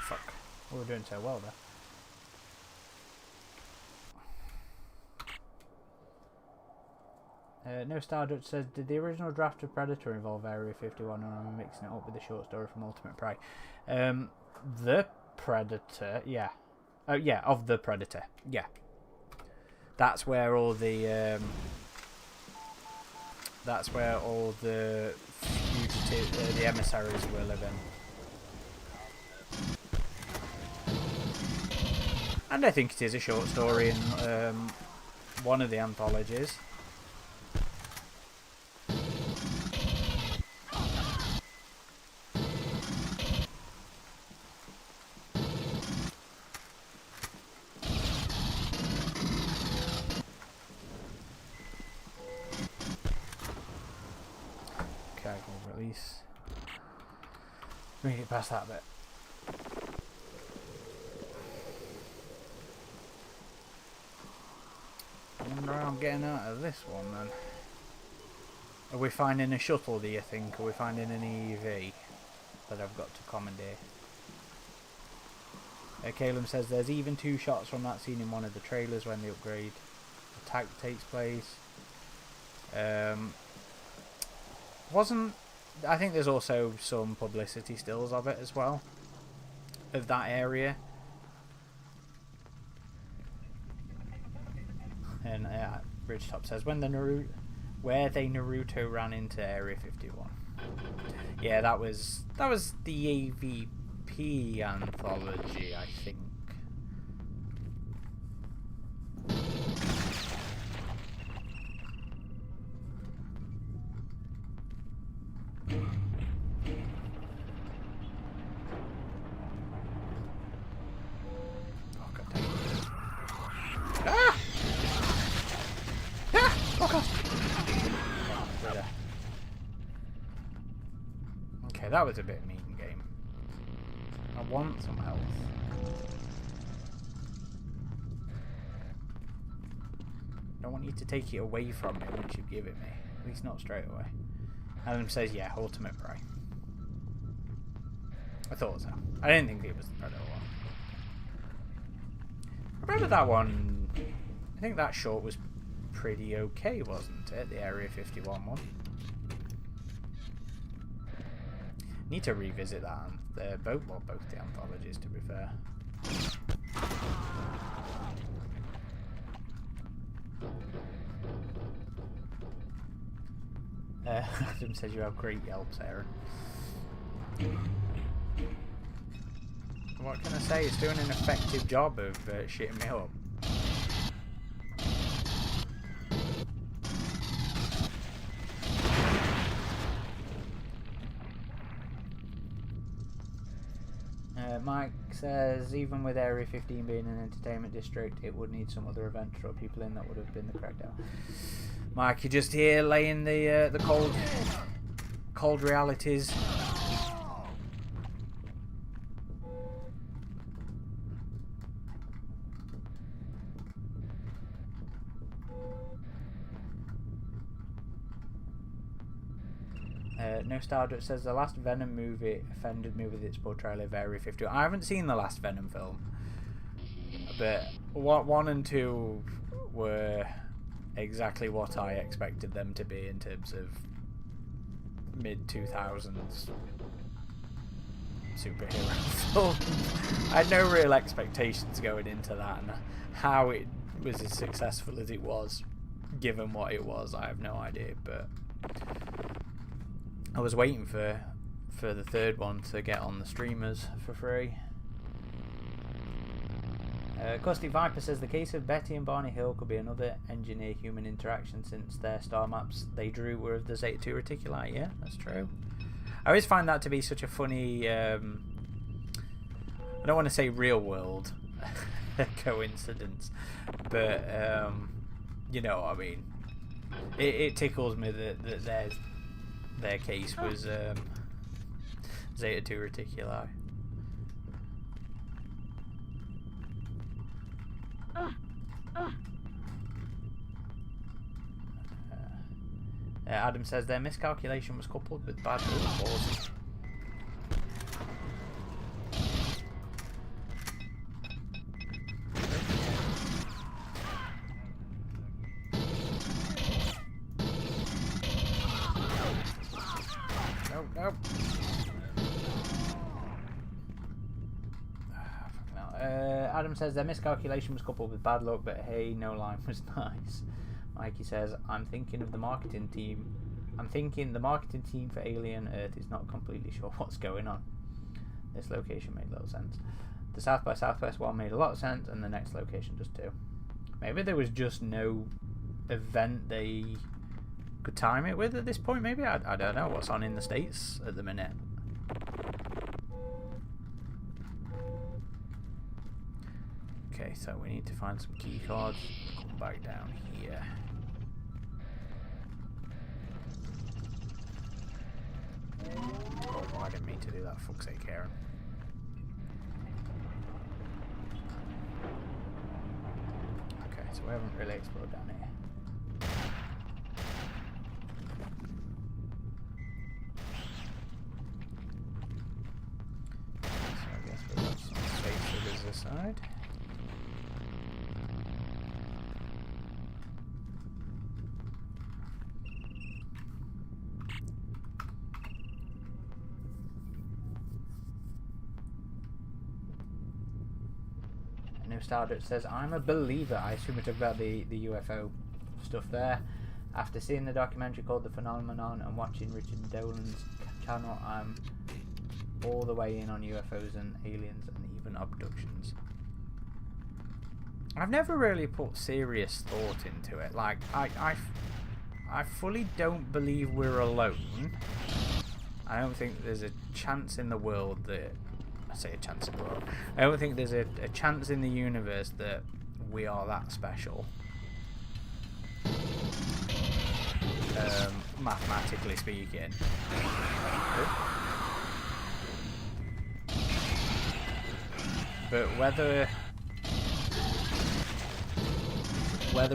Fuck. We were doing so well there. No Stardust says, did the original draft of Predator involve Area 51, and I'm mixing it up with the short story from Ultimate Prey? The Predator, yeah. Oh yeah, of the Predator, yeah. That's where all the fugitive, the emissaries were living. And I think it is a short story in one of the anthologies. Okay, we'll release. Read it past that bit. I wonder how I'm getting out of this one then. Are we finding a shuttle, do you think? Are we finding an EV that I've got to commandeer? Caleb says there's even 2 shots from that scene in one of the trailers when the upgrade attack takes place. I think there's also some publicity stills of it as well, of that area. And Bridgetop says where they Naruto ran into Area 51. Yeah, that was the AVP anthology, I think. That was a bit mean, game. I want some health. I don't want you to take it away from me once you give it me. At least not straight away. Adam says, yeah, Ultimate Prey. I thought so. I didn't think it was the Predator one. I remember that one. I think that short was pretty okay, wasn't it? The Area 51 one. Need to revisit that and both the anthologies, to be fair. Adam says you have great yelps, Aaron. What can I say? It's doing an effective job of shitting me up. Mike says, even with Area 15 being an entertainment district, it would need some other event to draw people in that would have been the crackdown. Mike, you're just here laying the cold realities. No Stardust says the last Venom movie offended me with its portrayal of Area 51. I haven't seen the last Venom film, but 1 and 2 were exactly what I expected them to be in terms of mid-2000s superhero film. I had no real expectations going into that, and how it was as successful as it was, given what it was, I have no idea, but I was waiting for the third one to get on the streamers for free. Custy Viper says the case of Betty and Barney Hill could be another engineer-human interaction, since their star maps they drew were of the Zeta 2 reticuli. Yeah, that's true. I always find that to be such a funny, I don't want to say real-world coincidence, but, you know what I mean. It tickles me that there's their case was Zeta 2 Reticuli. Adam says their miscalculation was coupled with bad pause. Nope. Adam says their miscalculation was coupled with bad luck, but hey, no line was nice. Mikey says, I'm thinking the marketing team for Alien Earth is not completely sure what's going on. This location made little sense. The South by Southwest one made a lot of sense, and the next location does too. Maybe there was just no event they could time it with at this point, maybe? I don't know what's on in the States at the minute. Okay, so we need to find some key cards. Come back down here. Oh, I didn't mean to do that. Fuck's sake, Karen. Okay, so we haven't really explored down here. So I guess we've got some safe figures this side. Stardust says, I'm a believer. I assume we talk about the UFO stuff there. After seeing the documentary called The Phenomenon and watching Richard Dolan's channel, I'm all the way in on UFOs and aliens and even abductions. I've never really put serious thought into it. Like, I fully don't believe we're alone. I don't think there's a chance in the world that... I say a chance in the world. I don't think there's a chance in the universe that we are that special. Mathematically speaking. But whether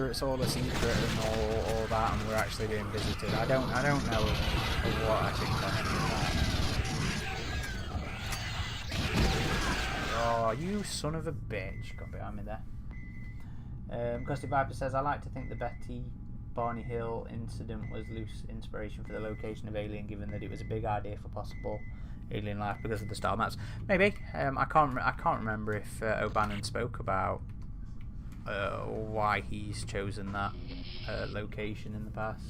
it's all a secret and all that and we're actually being visited, I don't know what I think on any of that. Oh, you son of a bitch. Got behind me there. Gusty Viper says, I like to think the Betty Barney Hill incident was loose inspiration for the location of Alien, given that it was a big idea for possible alien life because of the star maps. Maybe. I can't remember if O'Bannon spoke about why he's chosen that location in the past.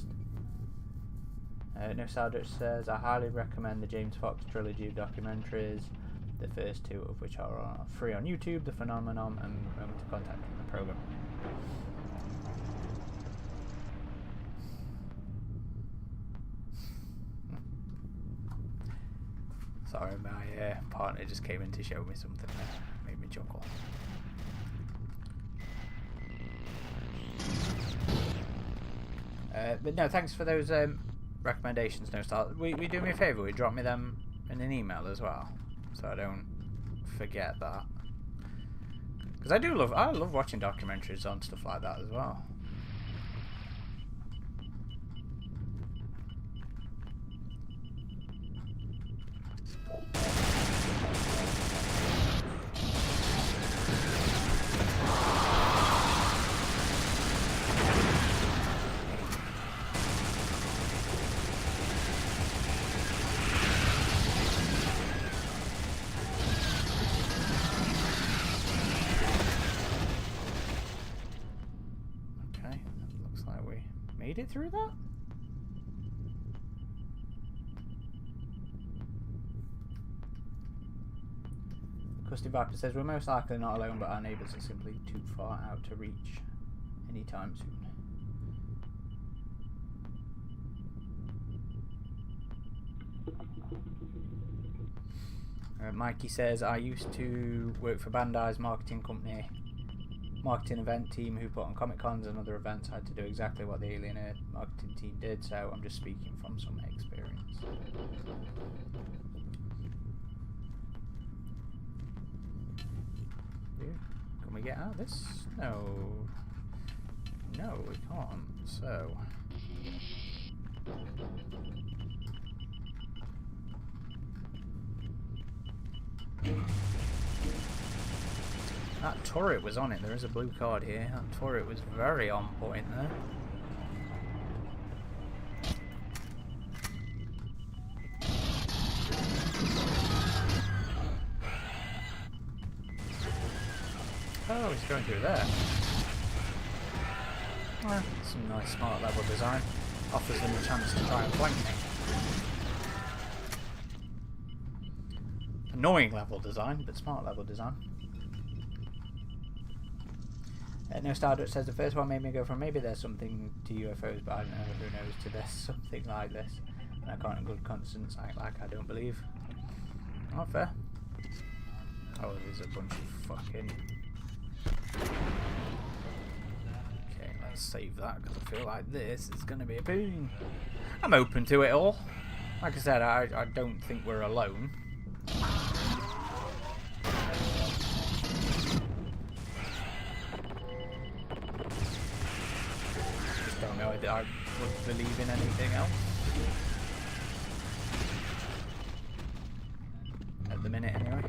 Nostalgic says, I highly recommend the James Fox trilogy of documentaries. The first two of which are free on YouTube, The Phenomenon and Moment of Contact in the program. Sorry, my partner just came in to show me something that made me chuckle. But no, thanks for those recommendations, No Star. Will you do me a favour? Will you drop me them in an email as well? So I don't forget that, because I love watching documentaries on stuff like that as well. Made it through that? Gusty Viper says, we're most likely not alone, but our neighbours are simply too far out to reach anytime soon. Mikey says, I used to work for Bandai's marketing company marketing event team who put on Comic Cons and other events had to do exactly what the Alien Earth marketing team did, so I'm just speaking from some experience. Can we get out of this? No. No, we can't. So... that turret was on it. There is a blue card here. That turret was very on point there. Oh, he's going through there. Well, some nice smart level design. Offers them a chance to try and flank me. Annoying level design, but smart level design. No Stardust says the first one made me go from maybe there's something to UFOs, but I don't know, who knows, to there's something like this. And I can't in good conscience act like I don't believe. Not fair. Oh, there's a bunch of fucking... okay, let's save that because I feel like this is going to be a boon. I'm open to it all. Like I said, I don't think we're alone. Just don't know if I would believe in anything else. At the minute, anyway.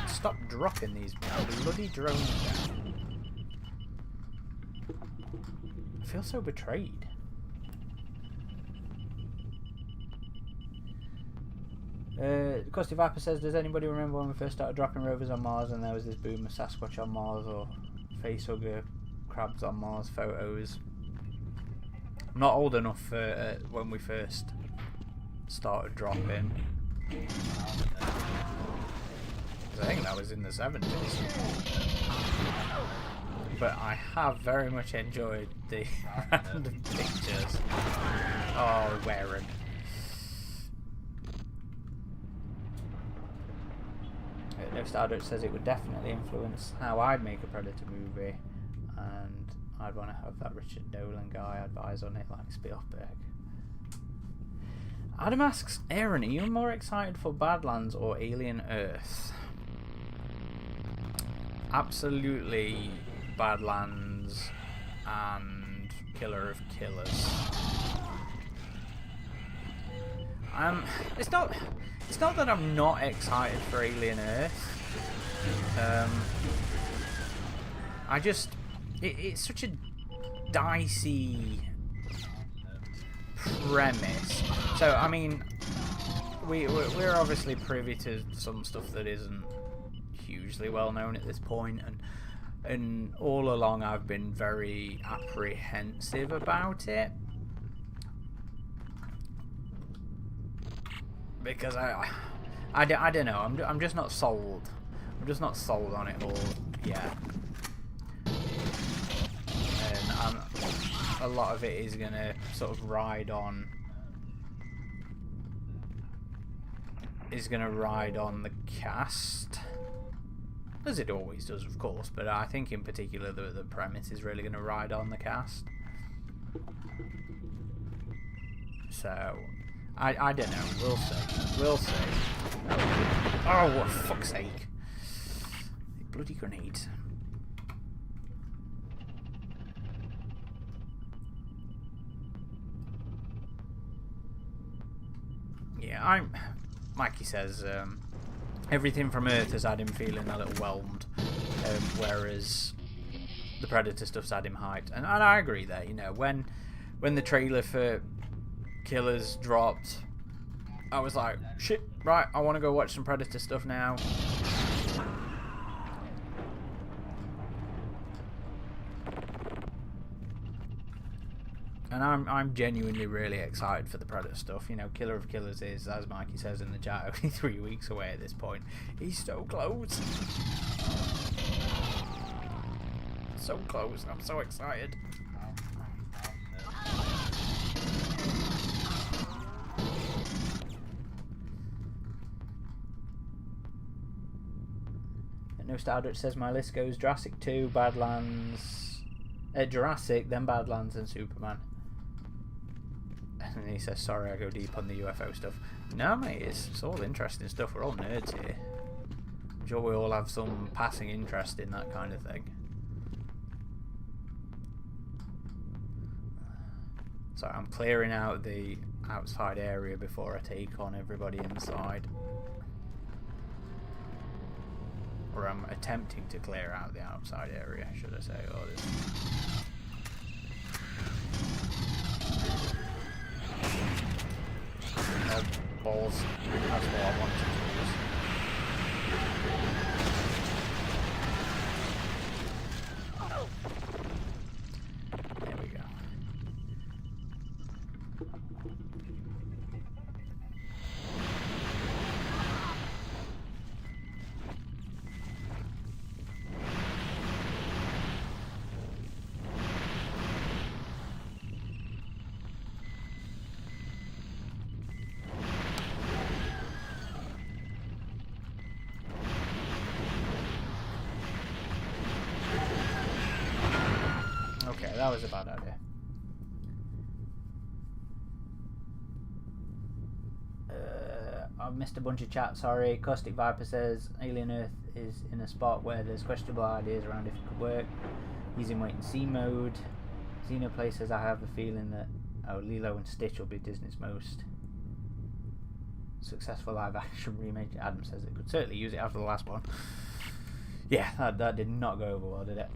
Stop dropping these bloody drones down. I feel so betrayed. Costy Viper says, does anybody remember when we first started dropping rovers on Mars and there was this boom of Sasquatch on Mars or facehugger crabs on Mars photos? I'm not old enough for when we first started dropping. I think that was in the 70s. But I have very much enjoyed the random pictures. Oh, wearing. No Stardust says it would definitely influence how I'd make a Predator movie, and I'd want to have that Richard Dolan guy advise on it like Spielberg. Adam asks, Aaron, are you more excited for Badlands or Alien Earth? Absolutely Badlands and Killer of Killers. It's not that I'm not excited for Alien Earth. I just it's such a dicey premise. So I mean, we're obviously privy to some stuff that isn't hugely well known at this point, and all along I've been very apprehensive about it because I don't know, I'm just not sold. I'm just not sold on it all yet, and a lot of it is gonna sort of ride on the cast. As it always does, of course, but I think in particular the premise is really going to ride on the cast. So, I don't know. We'll see. We'll see. Oh, for fuck's sake. Bloody grenade. Yeah, Mikey says, everything from Earth has had him feeling a little whelmed, whereas the Predator stuff's had him hyped. And I agree there, you know, when the trailer for Killers dropped, I was like, shit, right, I want to go watch some Predator stuff now. And I'm genuinely really excited for the Predator stuff. You know, Killer of Killers is, as Mikey says in the chat, only 3 weeks away at this point. He's so close. So close. I'm so excited. No Stardust says my list goes Jurassic 2, Badlands, Jurassic, then Badlands, and Superman. And he says, sorry, I go deep on the UFO stuff. No, mate, it's all interesting stuff. We're all nerds here. I'm sure we all have some passing interest in that kind of thing. So I'm clearing out the outside area before I take on everybody inside. Or I'm attempting to clear out the outside area, should I say. Oh, this... Oh, balls. That's what I wanted to use. There we go. That was a bad idea. I've missed a bunch of chat, sorry. Caustic Viper says Alien Earth is in a spot where there's questionable ideas around if it could work. He's in wait and see mode. Xenoplay says I have a feeling that Lilo and Stitch will be Disney's most successful live action remake. Adam says it could certainly use it after the last one. Yeah, that did not go over well, did it?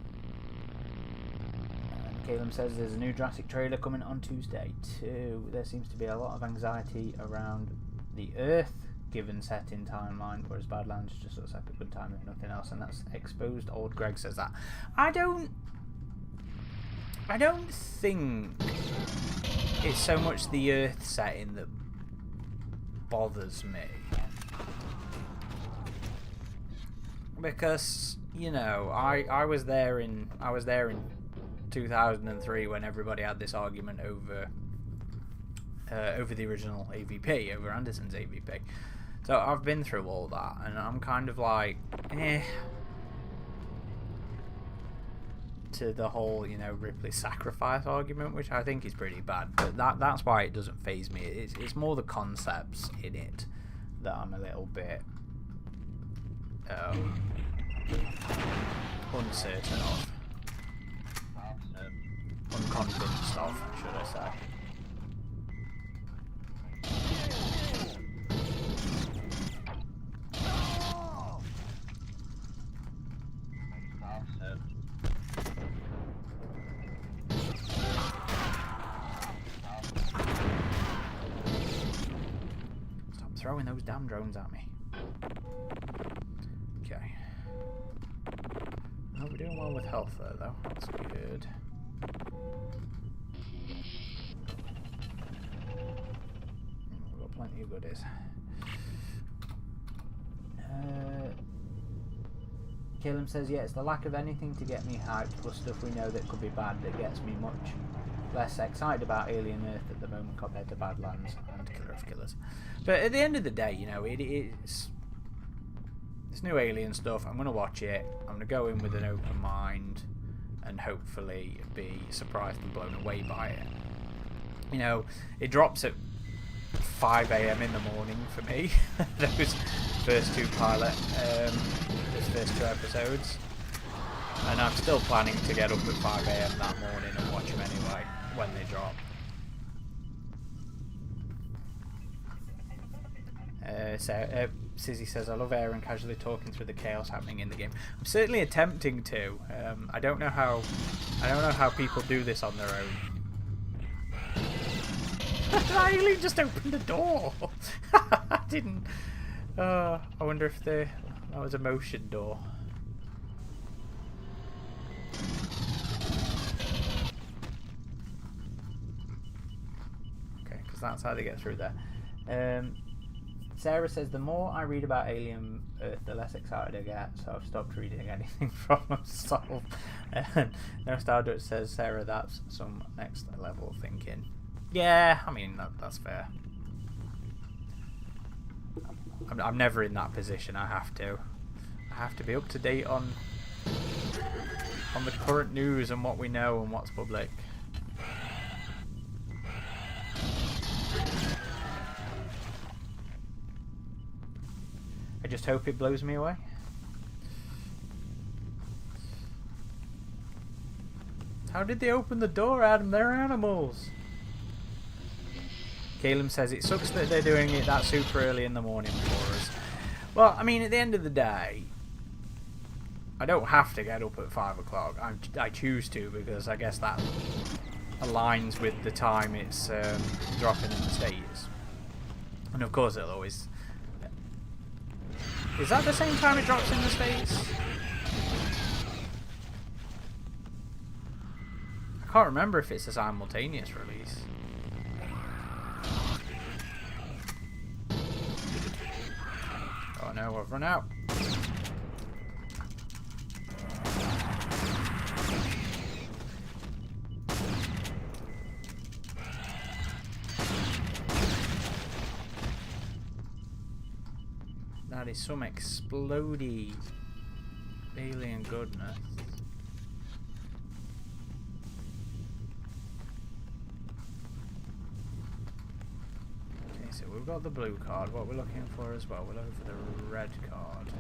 Caleb says there's a new Jurassic trailer coming on Tuesday too. There seems to be a lot of anxiety around the Earth given setting timeline, whereas Badlands just looks like a good time if nothing else, and that's exposed. Old Greg says that. I don't think it's so much the Earth setting that bothers me, because you know I was there in 2003 when everybody had this argument over the original AVP, over Anderson's AVP. So I've been through all that, and I'm kind of like, to the whole, you know, Ripley sacrifice argument, which I think is pretty bad. But that's why it doesn't faze me. It's more the concepts in it that I'm a little bit uncertain of. Unconvinced of, should I say. Stop throwing those damn drones at me. Okay. Oh, we're doing well with health there, though. That's good. We've got plenty of goodies. Caleb says, yeah, it's the lack of anything to get me hyped, plus stuff we know that could be bad that gets me much less excited about Alien Earth at the moment compared to Badlands and Killer of Killers. But at the end of the day, you know, it's new Alien stuff. I'm going to watch it. I'm going to go in with an open mind and hopefully be surprised and blown away by it. You know, it drops at 5 AM in the morning for me. Those first two those first two episodes, and I'm still planning to get up at 5 AM that morning and watch them anyway when they drop. Sizzy says, I love Aaron casually talking through the chaos happening in the game. I'm certainly attempting to. I don't know how people do this on their own. I really just opened the door. I didn't. I wonder if that was a motion door. Okay, because that's how they get through there. Sarah says, the more I read about Alien Earth, the less excited I get, so I've stopped reading anything from myself. No Stardust says, Sarah, that's some next level thinking. Yeah, I mean, that's fair. I'm never in that position. I have to be up to date on the current news and what we know and what's public. I just hope it blows me away. How did they open the door, Adam? They're animals. Caleb says it sucks that they're doing it that super early in the morning for us. Well, I mean, at the end of the day, I don't have to get up at 5 o'clock. I choose to because I guess that aligns with the time it's dropping in the States. And of course it'll always... Is that the same time it drops in the States? I can't remember if it's a simultaneous release. Oh no, I've run out. That is some explodey alien goodness. Okay, so we've got the blue card. What we're looking for as well, we're looking for the red card.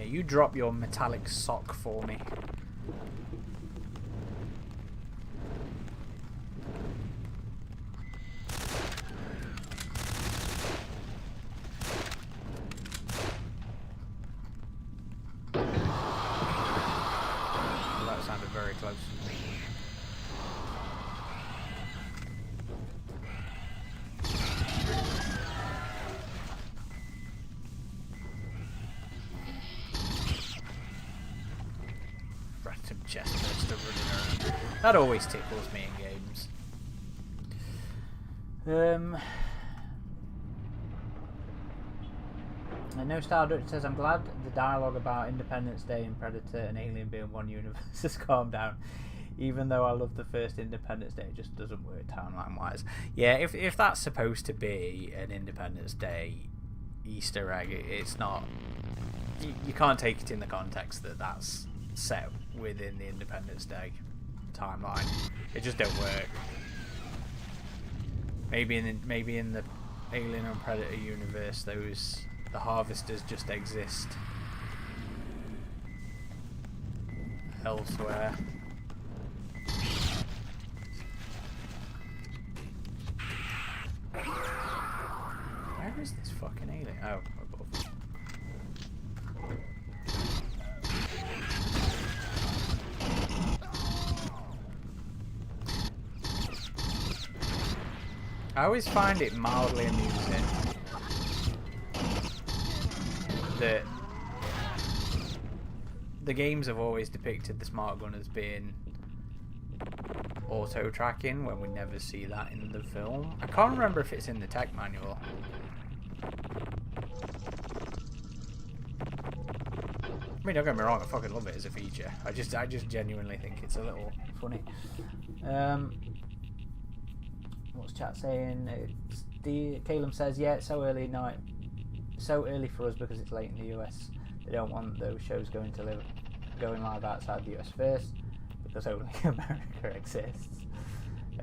You drop your metallic sock for me. Well, that sounded very close. That always tickles me in games. And No Star Dutch says, I'm glad the dialogue about Independence Day and Predator and Alien being one universe has calmed down. Even though I love the first Independence Day, it just doesn't work timeline wise. Yeah, if that's supposed to be an Independence Day Easter egg, it's not. You can't take it in the context that that's set within the Independence Day timeline. It just don't work. Maybe in the Alien and Predator universe, the harvesters just exist elsewhere. Where is this fucking alien? Oh, above. I always find it mildly amusing that the games have always depicted the smart gun as being auto-tracking when we never see that in the film. I can't remember if it's in the tech manual. I mean, don't get me wrong, I fucking love it as a feature. I just genuinely think it's a little funny. What's chat saying? Caleb says, yeah, it's so early night, so early for us because it's late in the US. They don't want those shows going live outside the US first because only America exists.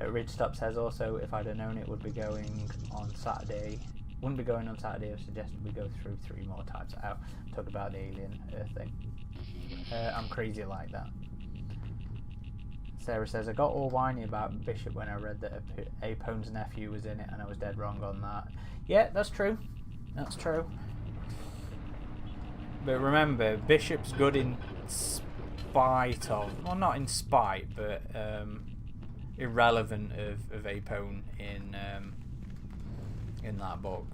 Ridgetop says also, if I'd have known it would be going on Saturday, wouldn't be going on Saturday, I suggested we go through 3 more times. I'll talk about the alien thing. I'm crazy like that. Sarah says, I got all whiny about Bishop when I read that Apone's nephew was in it, and I was dead wrong on that. Yeah, that's true. That's true. But remember, Bishop's good in spite of... Well, not in spite, but irrelevant of Apone in that book.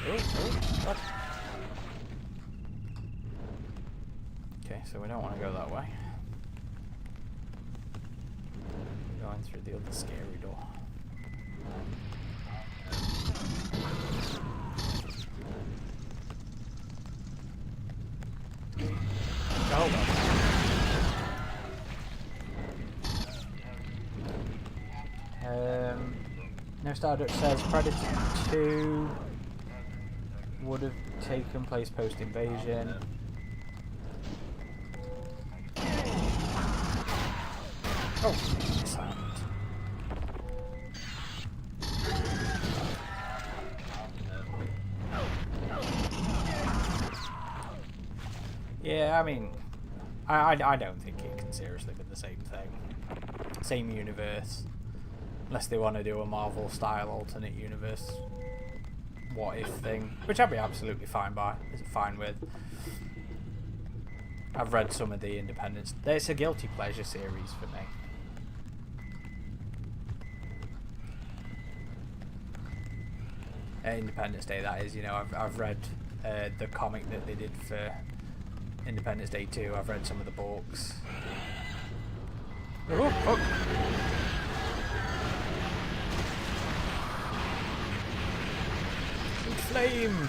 Oh, God. Okay, so we don't want to go that way. We're going through the other scary door. No Stardust says Predator 2 would have taken place post-invasion. Oh, sound. Yeah, I mean, I don't think it can seriously be the same thing. Same universe. Unless they want to do a Marvel style alternate universe what if thing. Which I'd be absolutely fine with. I've read some of the Independence. It's a guilty pleasure series for me. Independence Day, that is. You know, I've read the comic that they did for Independence Day 2. I've read some of the books. Oh, fuck. Flame!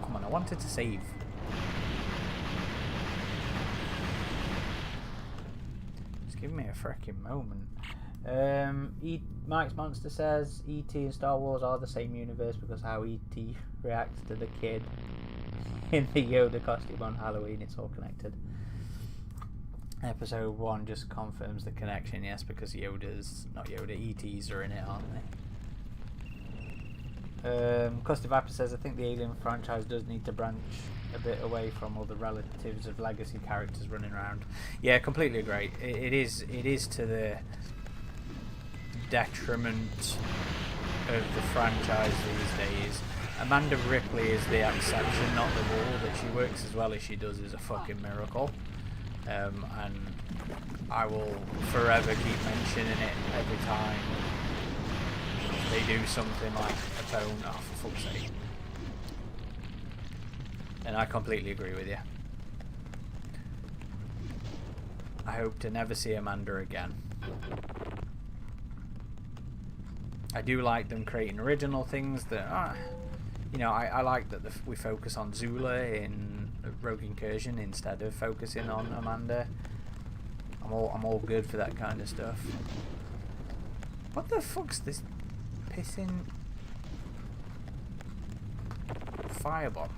Come on, I wanted to save. Just give me a freaking moment. Mike's Monster says E.T. and Star Wars are the same universe because how E.T. reacts to the kid in the Yoda costume on Halloween, it's all connected. Episode 1 just confirms the connection, yes, because not Yoda, ETs are in it, aren't they? Custard Viper says, I think the Alien franchise does need to branch a bit away from all the relatives of legacy characters running around. Yeah, completely agree. It is to the detriment of the franchise these days. Amanda Ripley is the exception, not the rule. That she works as well as she does is a fucking miracle. And I will forever keep mentioning it every time they do something like a phone. Oh, for fuck's sake. And I completely agree with you. I hope to never see Amanda again. I do like them creating original things that you know, I like that we focus on Zula in Rogue Incursion instead of focusing on Amanda. I'm all good for that kind of stuff. What the fuck's this pissing firebomb?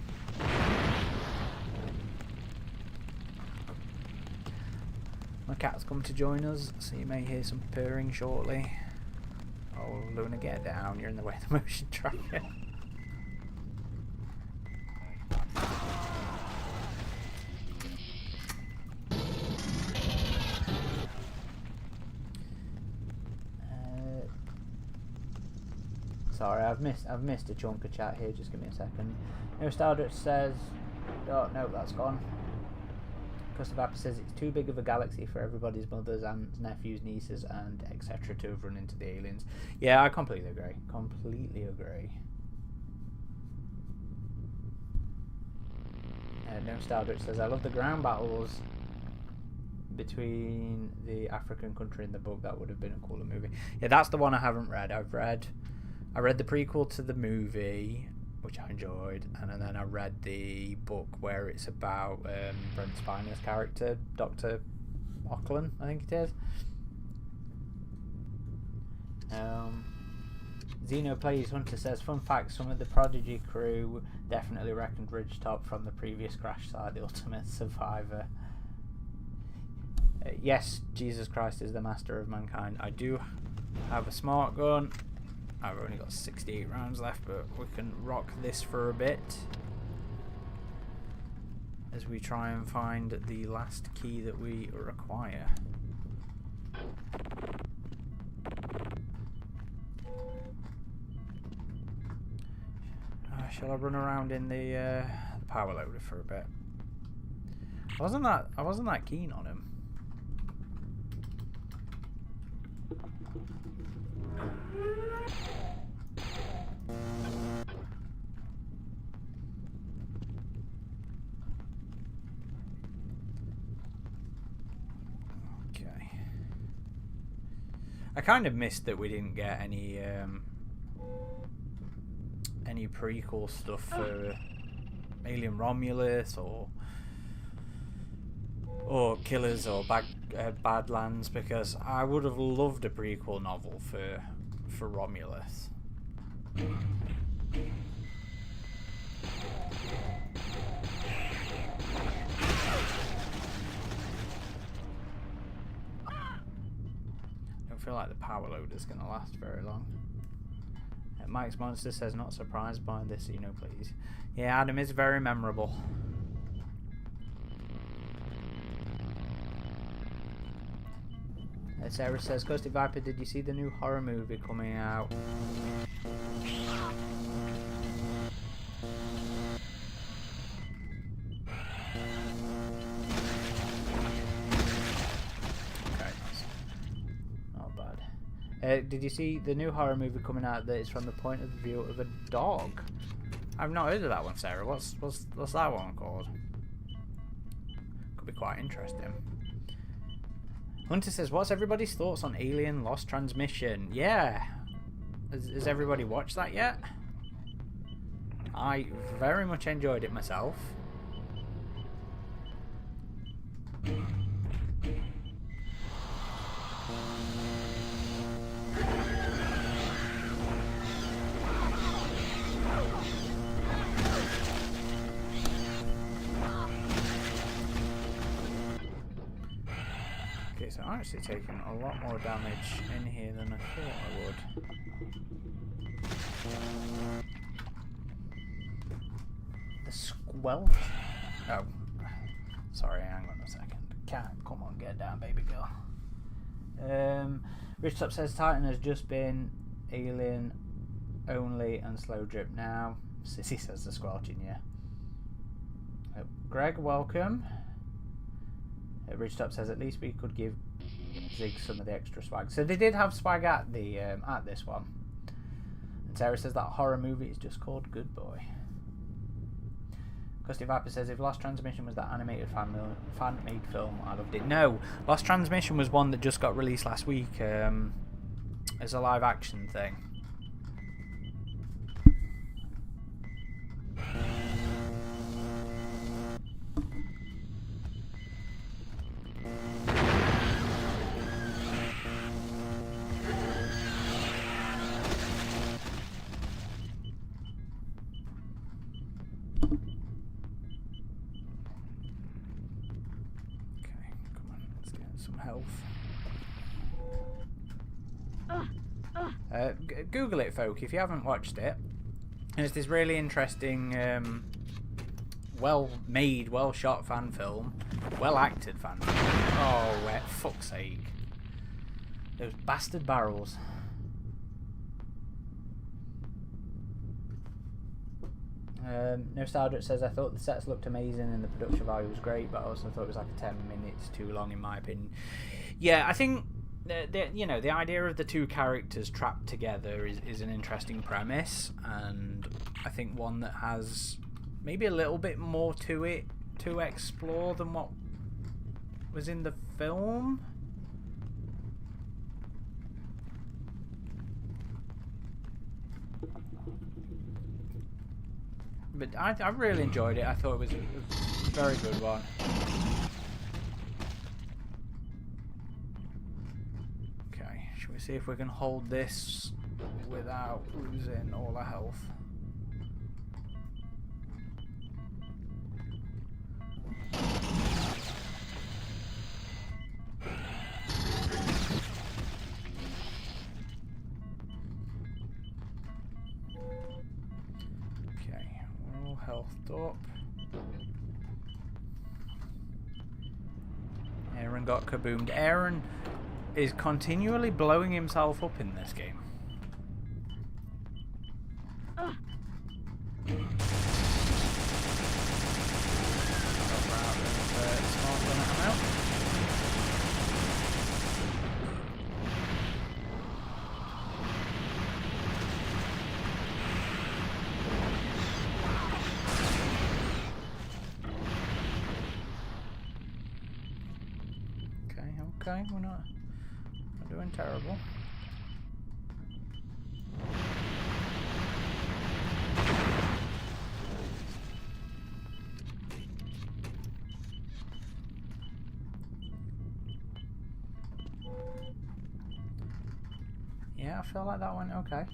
My cat's come to join us, so you may hear some purring shortly. Oh, Luna, get down! You're in the way of the motion tracker. Sorry, I've missed a chunk of chat here. Just give me a second. No Stardust says, oh no, that's gone. Custard Vapor says it's too big of a galaxy for everybody's mothers, aunts, nephews, nieces, and etc. to have run into the aliens. Yeah, I completely agree. Completely agree. No Stardust says, I love the ground battles between the African country and the book. That would have been a cooler movie. Yeah, that's the one I haven't read. I read the prequel to the movie, which I enjoyed, and then I read the book where it's about Brent Spiner's character, Dr. Auckland, I think it is. Xeno Plays Hunter says, fun fact, some of the Prodigy crew definitely reckoned Ridgetop from the previous crash site, the Ultimate Survivor. Yes, Jesus Christ is the master of mankind. I do have a smart gun. I've only got 68 rounds left, but we can rock this for a bit as we try and find the last key that we require. Shall I run around in the power loader for a bit? I wasn't that keen on him. Okay. I kind of missed that we didn't get any prequel stuff for Alien Romulus or Killers or Badlands, because I would have loved a prequel novel for Romulus. I don't feel like the power loader is going to last very long. Mike's Monster says, not surprised by this, please. Yeah, Adam is very memorable. Sarah says, Ghosty Viper, did you see the new horror movie coming out? Okay, not bad. Did you see the new horror movie coming out that is from the point of view of a dog? I've not heard of that one, Sarah. What's that one called? Could be quite interesting. Hunter says, what's everybody's thoughts on Alien Lost Transmission? Yeah. Has everybody watched that yet? I very much enjoyed it myself. Okay, so I'm actually taking a lot more damage in here than I thought I would. The squelch? Oh. Sorry, hang on a second. Come on, get down, baby girl. Rich Top says Titan has just been Alien only and slow drip now. Sissy says the squelching, yeah. Greg, welcome. Rich Top says at least we could give Zig some of the extra swag. So they did have swag at the at this one. And Sarah says that horror movie is just called Good Boy. Gusty Viper says if Lost Transmission was that animated fan-made film, I loved it. No, Lost Transmission was one that just got released last week as a live-action thing. Google it, folk, if you haven't watched it. And it's this really interesting, well-made, well-shot fan film, well-acted fan film. Oh, fuck's sake! Those bastard barrels. No Stardust says I thought the sets looked amazing and the production value was great, but I also thought it was like 10 minutes too long in my opinion. Yeah, I think. The idea of the two characters trapped together is an interesting premise, and I think one that has maybe a little bit more to it to explore than what was in the film. But I really enjoyed it. I thought it was a very good one. We see if we can hold this without losing all our health. Okay, we're all healthed up. Aaron got kaboomed. Aaron is continually blowing himself up in this game. okay. We're not doing terrible. Yeah, I feel like that went okay.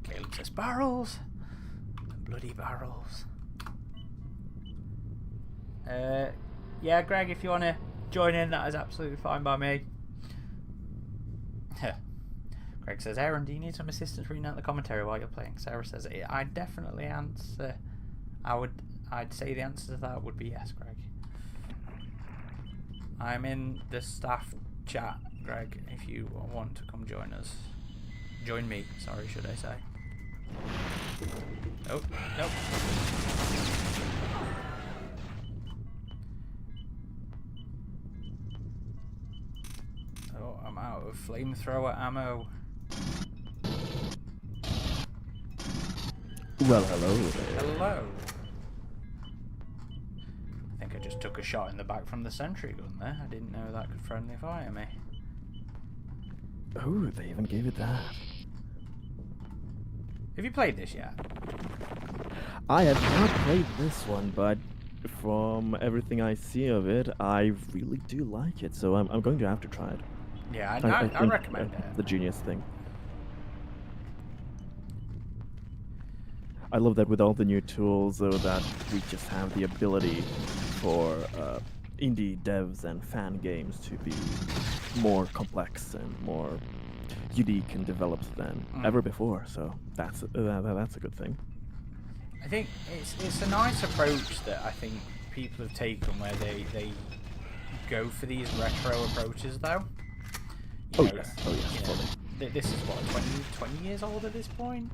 Caleb says barrels. Bloody barrels. Yeah, Greg, if you want to join in, that is absolutely fine by me. Greg says, Aaron, do you need some assistance reading out the commentary while you're playing? Sarah says, I'd definitely answer. I'd say the answer to that would be yes, Greg. I'm in the staff chat, Greg, if you want to come join us. Join me, sorry, should I say. Oh, nope. Oh, I'm out of flamethrower ammo. Well, hello there. Hello. I think I just took a shot in the back from the sentry gun there. I didn't know that could friendly fire me. Oh, they even gave it that. Have you played this yet? I have not played this one, but from everything I see of it, I really do like it, so I'm going to have to try it. Yeah, I think, recommend it. The genius thing. I love that with all the new tools, though, that we just have the ability for indie devs and fan games to be more complex and more unique and developed than ever before. So that's a good thing. I think it's a nice approach that I think people have taken, where they go for these retro approaches, though. You know, Yes. This is what 20 years old at this point,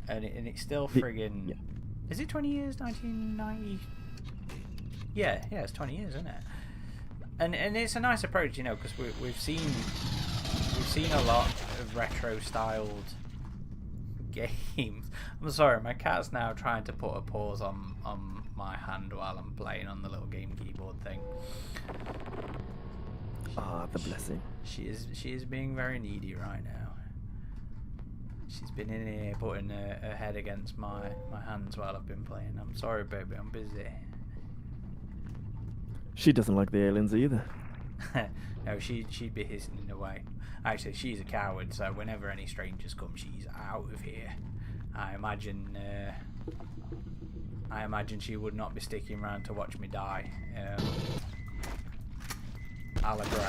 and it's still friggin'. Yeah. Is it 20 years? 1990. Yeah, it's 20 years, isn't it? And it's a nice approach, you know, because we've seen a lot of retro styled games. I'm sorry, my cat's now trying to put a pause on my hand while I'm playing on the little game keyboard thing. The blessing. She is being very needy right now. She's been in here putting her head against my hands while I've been playing. I'm sorry, baby, I'm busy. She doesn't like the aliens either. No, she'd be hissing away. Actually, she's a coward, so whenever any strangers come, she's out of here. I imagine she would not be sticking around to watch me die.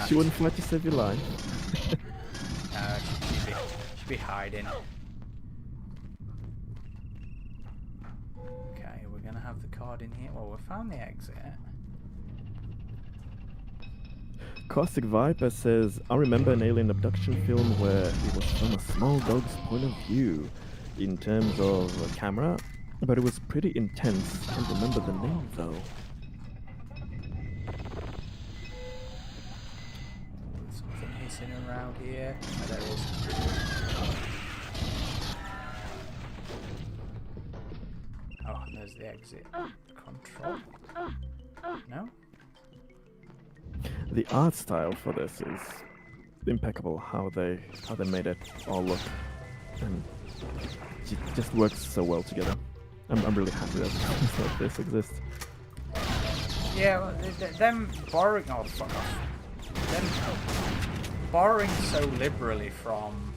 She wouldn't fight to save your life. She'd be hiding. Okay, we're gonna have the card in here. Well, we found the exit. Caustic Viper says, I remember an alien abduction film where it was from a small dog's point of view in terms of a camera, but it was pretty intense. I can't remember the name though. Something hissing around here. Oh, there it is. Oh, there's the exit. Control. No? The art style for this is impeccable. How they made it all look, and it just works so well together. I'm really happy that this exists. Yeah, well, them borrowing. Oh, fuck off. Them borrowing so liberally from.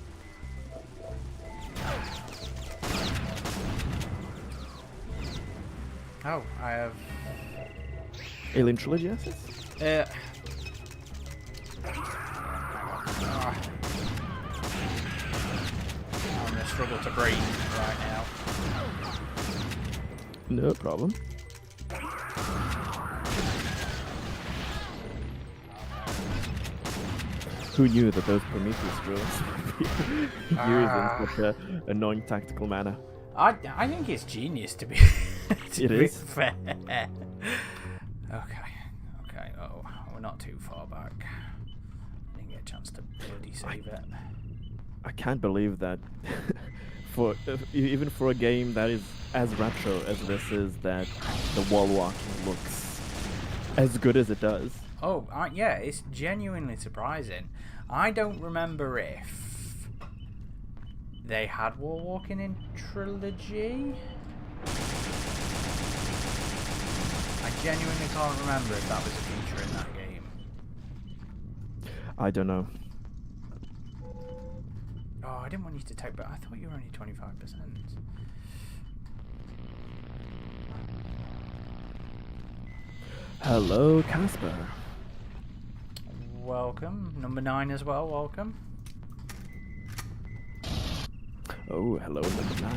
Oh, I have. Alien Trilogy assets? I'm gonna struggle to breathe right now. No problem. Who knew that those Prometheus drones would be used in such an annoying tactical manner? I think it's genius to be. It is fair. Okay. Oh, we're not too far back. Didn't get a chance to bloody save it. I can't believe that even for a game that is as retro as this is, that the wall walking looks as good as it does. Oh, yeah, it's genuinely surprising. I don't remember if they had wall walking in Trilogy. I genuinely can't remember if that was a feature in that game. I don't know. Oh, I didn't want you to take, but I thought you were only 25%. Hello, Casper. Welcome. Number 9 as well, welcome. Oh, hello, number 9.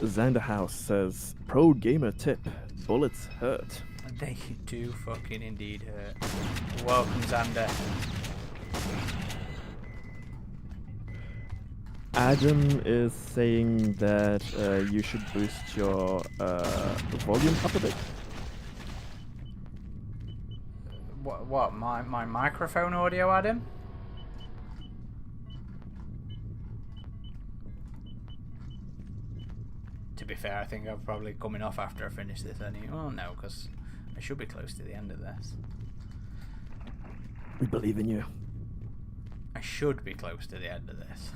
Xander House says, pro gamer tip, bullets hurt. They do fucking indeed hurt. Welcome, Xander. Adam is saying that you should boost your volume up a bit. What? My microphone audio, Adam? To be fair, I think I'm probably coming off after I finish this anyway. Oh no, because I should be close to the end of this. We believe in you. I should be close to the end of this.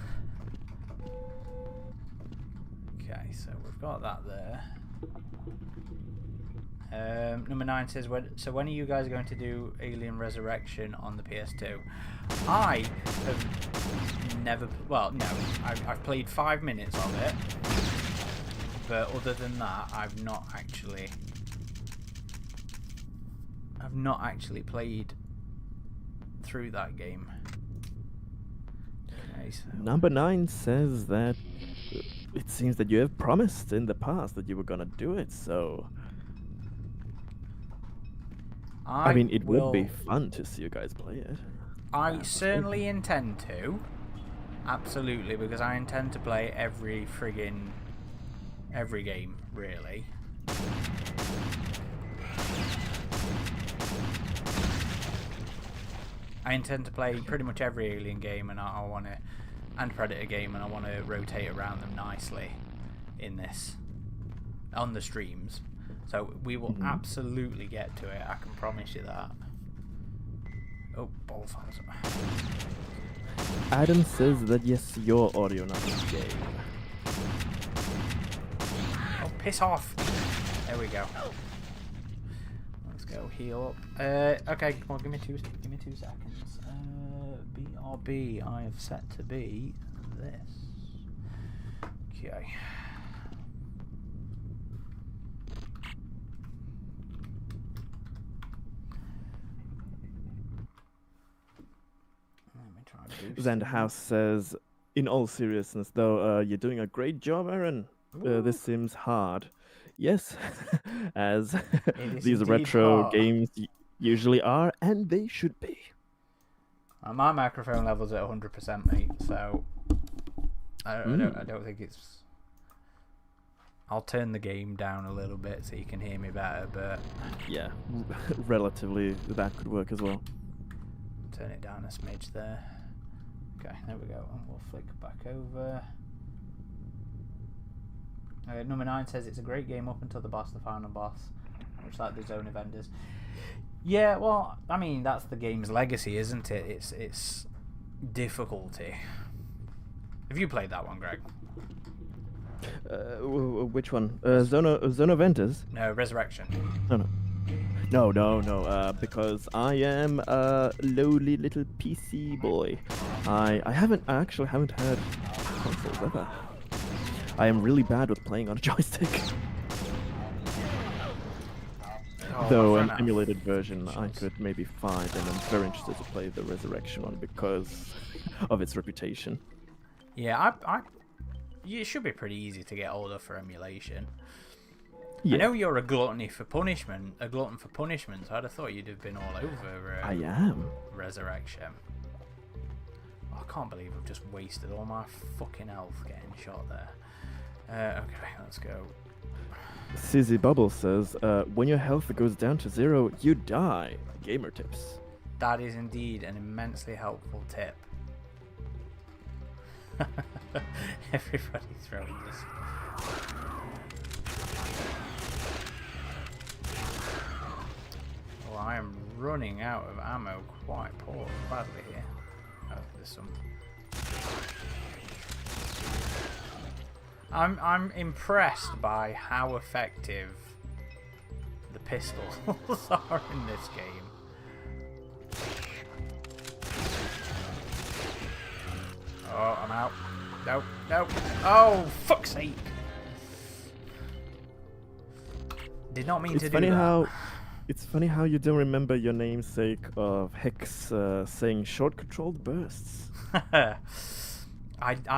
Okay, so we've got that there. Number 9 says, when are you guys going to do Alien Resurrection on the PS2? I have never... Well, no. I've played 5 minutes of it. But other than that, I've not actually played through that game. Okay, so Number 9 says that it seems that you have promised in the past that you were gonna do it, so... I mean, it would be fun to see you guys play it. I certainly intend to. Absolutely, because I intend to play every game, really. I intend to play pretty much every Alien game, and I want to, and Predator game, and I want to rotate around them nicely in this on the streams. So we will absolutely get to it. I can promise you that. Oh, balls. Adam says that yes, your audio not in game. Oh, piss off! There we go. Let's go heal up. Okay, come on, give me two seconds. BRB, I have set to be this. Okay. Xander House says, in all seriousness though, you're doing a great job, Aaron. This seems hard. Yes, as these retro hard. games usually are, and they should be. My microphone level's at 100%, mate, so I don't think it's... I'll turn the game down a little bit so you can hear me better, but... Yeah, relatively, that could work as well. Turn it down a smidge there. Okay, there we go, and we'll flick back over. Number 9 says it's a great game up until the boss, the final boss, much like the Zone of Enders. Yeah, well, I mean, that's the game's legacy, isn't it? It's difficulty. Have you played that one, Greg? Which one? Zone of Enders? No, Resurrection. No, because I am a lowly little PC boy. I actually haven't had consoles ever. I am really bad with playing on a joystick. Though an emulated version I could maybe find, and I'm very interested to play the Resurrection one because of its reputation. Yeah, it should be pretty easy to get older for emulation. Yeah. I know you're a glutton for punishment, so I'd have thought you'd have been all over I am. Resurrection. Oh, I can't believe I've just wasted all my fucking health getting shot there. Okay, let's go. Sizzy Bubble says, when your health goes down to 0, you die. Gamer tips. That is indeed an immensely helpful tip. Everybody's throwing this. Well, I am running out of ammo quite badly here. Oh, there's some. I'm impressed by how effective the pistols are in this game. Oh, I'm out. Nope, nope. Oh, fuck's sake! Did not mean to do that. It's funny how you don't remember your namesake of Hex saying short controlled bursts. I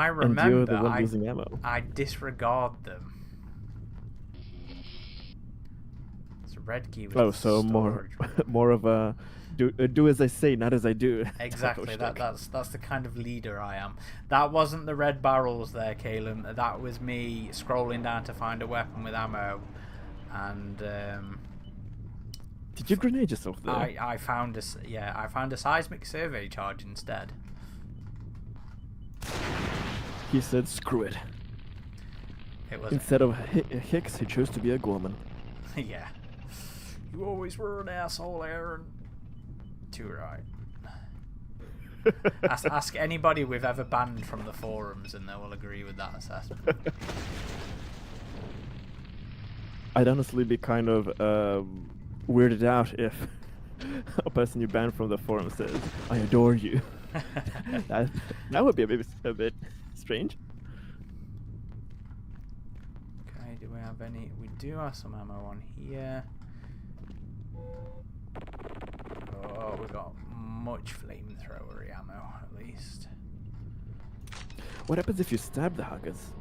remember. And you're the one losing ammo. I disregard them. So red key was Oh, so more of a do as I say, not as I do. Exactly. That's the kind of leader I am. That wasn't the red barrels there, Caleb. That was me scrolling down to find a weapon with ammo, and did you grenade yourself there? I found a seismic survey charge instead. He said, "Screw it." It was instead of Hicks, he chose to be a Gorman. Yeah. You always were an asshole, Aaron. Too right. Ask anybody we've ever banned from the forums, and they will agree with that assessment. I'd honestly be kind of weirded out if a person you banned from the forum says, "I adore you." that would be a bit strange. Okay, do we have any? We do have some ammo on here. Oh, we got much flamethrower ammo, at least. What happens if you stab the huggers?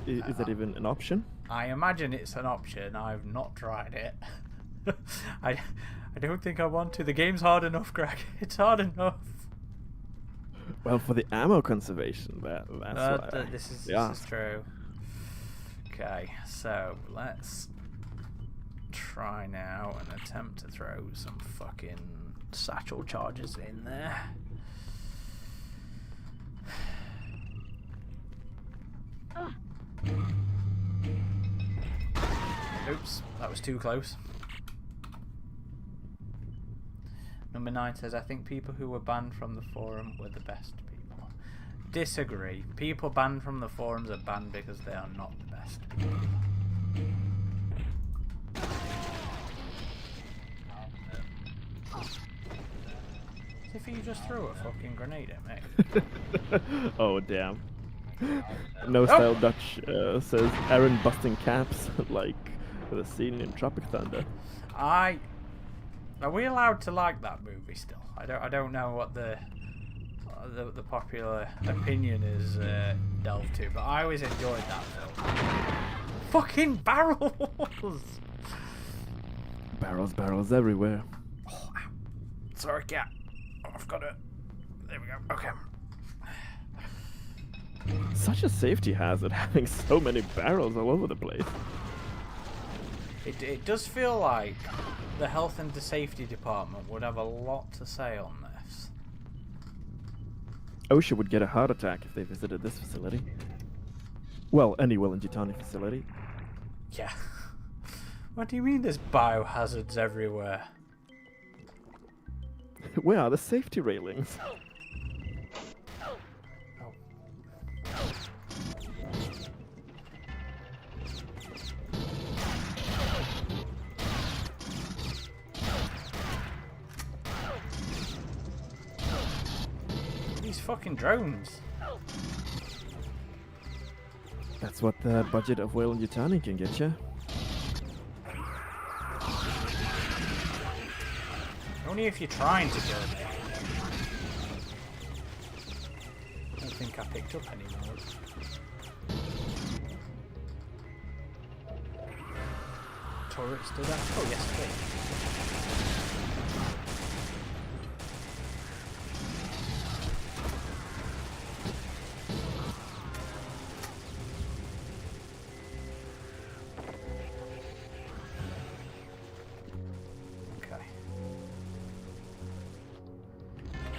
Is that even an option? I imagine it's an option. I've not tried it. I don't think I want to. The game's hard enough, Greg. It's hard enough. Well, for the ammo conservation, that's why. This is true. Okay, so let's try now and attempt to throw some fucking satchel charges in there. Oops, that was too close. Number 9 says, I think people who were banned from the forum were the best people. Disagree. People banned from the forums are banned because they are not the best people. As if you just threw a fucking grenade at me. Oh, damn. No Style Dutch says, Aaron busting caps like the scene in Tropic Thunder. Are we allowed to like that movie still? I don't know what the popular opinion is delved to, but I always enjoyed that film. Fucking barrels! Barrels everywhere. Oh, ow. Sorry, cat. Oh, I've got it. There we go. Okay. Such a safety hazard having so many barrels all over the place. It does feel like the health and the safety department would have a lot to say on this. OSHA would get a heart attack if they visited this facility. Well, any Wellington facility. Yeah. What do you mean there's biohazards everywhere? Where are the safety railings? These fucking drones. That's what the budget of Weyland-Yutani can get you. Only if you're trying to kill me. I don't think I picked up any more. Turret stood up. Oh yes, please.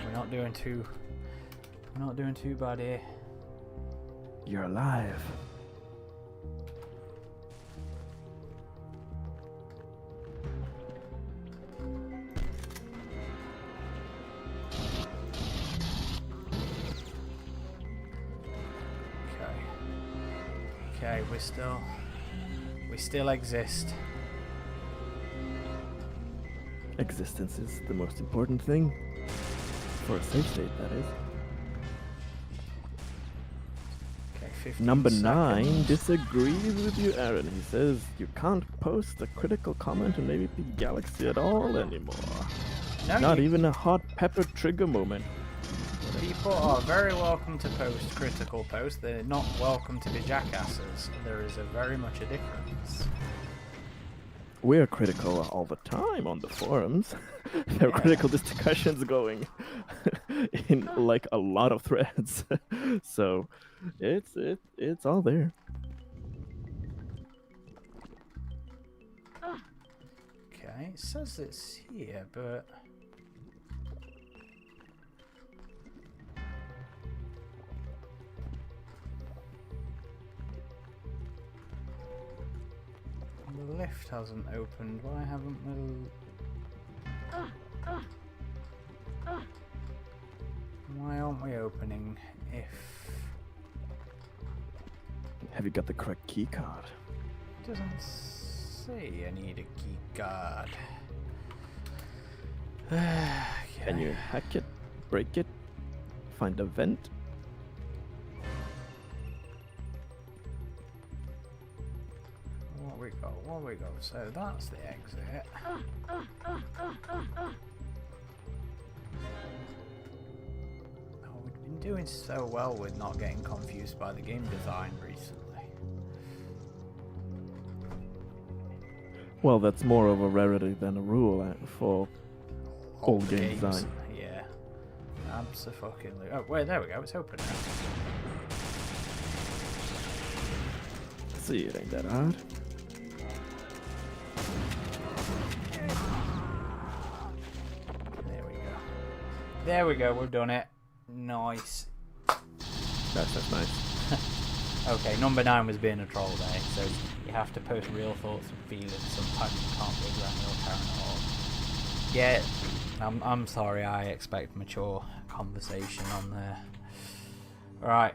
We're not doing too bad here. You're alive. Okay, we still exist. Existence is the most important thing. For a safe state, that is. Okay, 15 Number seconds. 9 disagrees with you, Aaron. He says you can't post a critical comment on AVP Galaxy at all anymore. No, Not you- even a hot pepper trigger moment. People are very welcome to post critical posts. They're not welcome to be jackasses. There is very much a difference. We're critical all the time on the forums. There are Yeah. critical discussions going in like a lot of threads. So it's all there. Okay, it says it's here, but the lift hasn't opened. Why haven't we? Why aren't we opening? If Have you got the correct key card? it doesn't say I need a key card. Can you hack it, break it, find a vent? What we got? So that's the exit. Oh, we've been doing so well with not getting confused by the game design recently. Well, that's more of a rarity than a rule for old the game design. Yeah. Absolutely. Oh, wait, there we go. It's open now. See, it ain't that hard. There we go. There we go. We've done it. Nice. That's nice. Okay, number 9 was being a troll there, so you have to post real thoughts and feelings. Sometimes you can't be around your parent at all. Yeah, I'm sorry. I expect mature conversation on there. Right.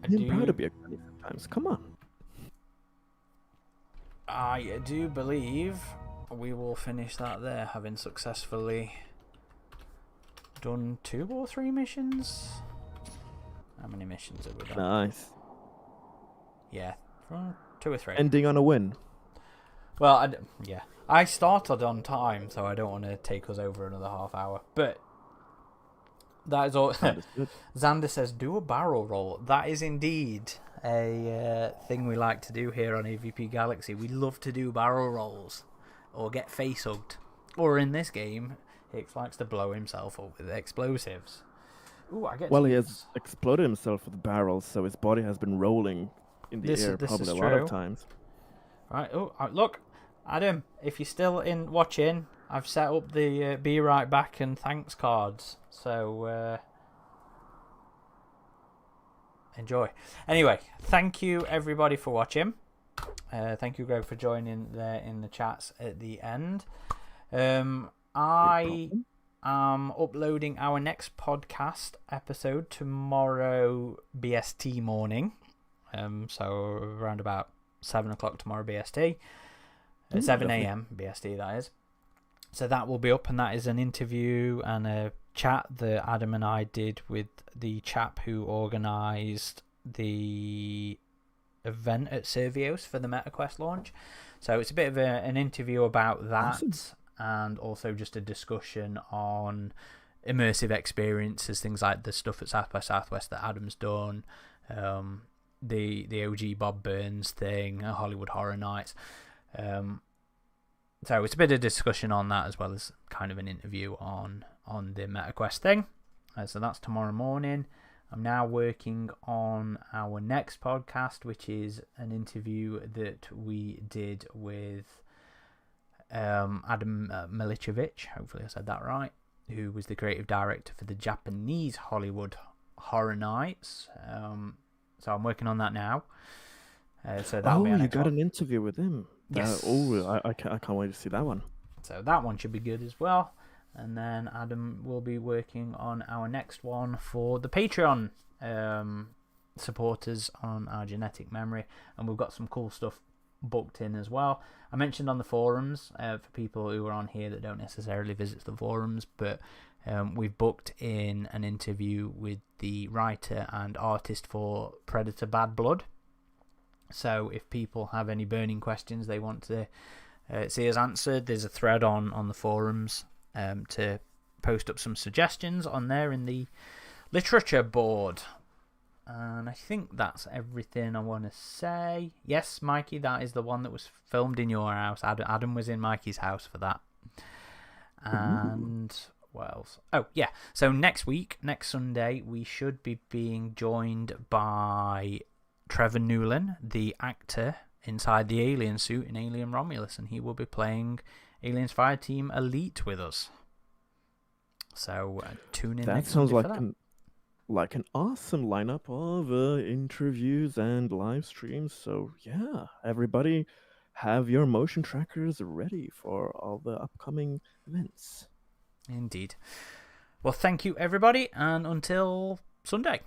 I'm proud to be a granny sometimes. Come on. I do believe we will finish that there, having successfully done 2 or 3 missions. How many missions have we done? Nice. Yeah, 2 or 3. Ending on a win. Well, yeah. I started on time, so I don't want to take us over another half hour. But that is all. Understood. Xander says, do a barrel roll. That is indeed a thing we like to do here on AVP Galaxy. We love to do barrel rolls or get face hugged. Or in this game, Hicks likes to blow himself up with explosives. Ooh, I get Well, to he use- has exploded himself with barrels, so his body has been rolling in the air This probably is a lot true. of times. Right, oh, look, Adam, if you're still in watching, I've set up the be right back and thanks cards. So, enjoy. Anyway, thank you everybody for watching. Thank you, Greg, for joining there in the chats at the end. I am uploading our next podcast episode tomorrow BST morning. So around about 7 o'clock tomorrow BST. 7 lovely. a.m. BST, that is. So that will be up, and that is an interview and a chat that Adam and I did with the chap who organised the event at Servios for the MetaQuest launch. So it's a bit of an interview about that, Awesome. and also just a discussion on immersive experiences, things like the stuff at South by Southwest that Adam's done, the OG Bob Burns thing, Hollywood Horror Nights. So it's a bit of discussion on that, as well as kind of an interview on the MetaQuest thing. So that's tomorrow morning. I'm now working on our next podcast, which is an interview that we did with Adam Milicevic, hopefully I said that right, who was the creative director for the Japanese Hollywood Horror Nights. So I'm working on that now. So that'll be our you next got one. an interview with him. Yes. I can't wait to see that one. So that one should be good as well. And then Adam will be working on our next one for the Patreon supporters on our genetic memory, and we've got some cool stuff booked in as well. I mentioned on the forums, for people who are on here that don't necessarily visit the forums, but we've booked in an interview with the writer and artist for Predator Bad Blood. So if people have any burning questions they want to see us answered, there's a thread on the forums to post up some suggestions on there in the literature board. And I think that's everything I want to say. Yes, Mikey, that is the one that was filmed in your house. Adam was in Mikey's house for that. And what else? Oh, yeah. So next Sunday, we should be being joined by Trevor Newlin, the actor inside the alien suit in Alien Romulus, and he will be playing Aliens Fireteam Elite with us. So tune in. That next sounds Sunday like for that. an awesome lineup of interviews and live streams. So yeah, everybody have your motion trackers ready for all the upcoming events. Indeed. Well, thank you, everybody, and until Sunday.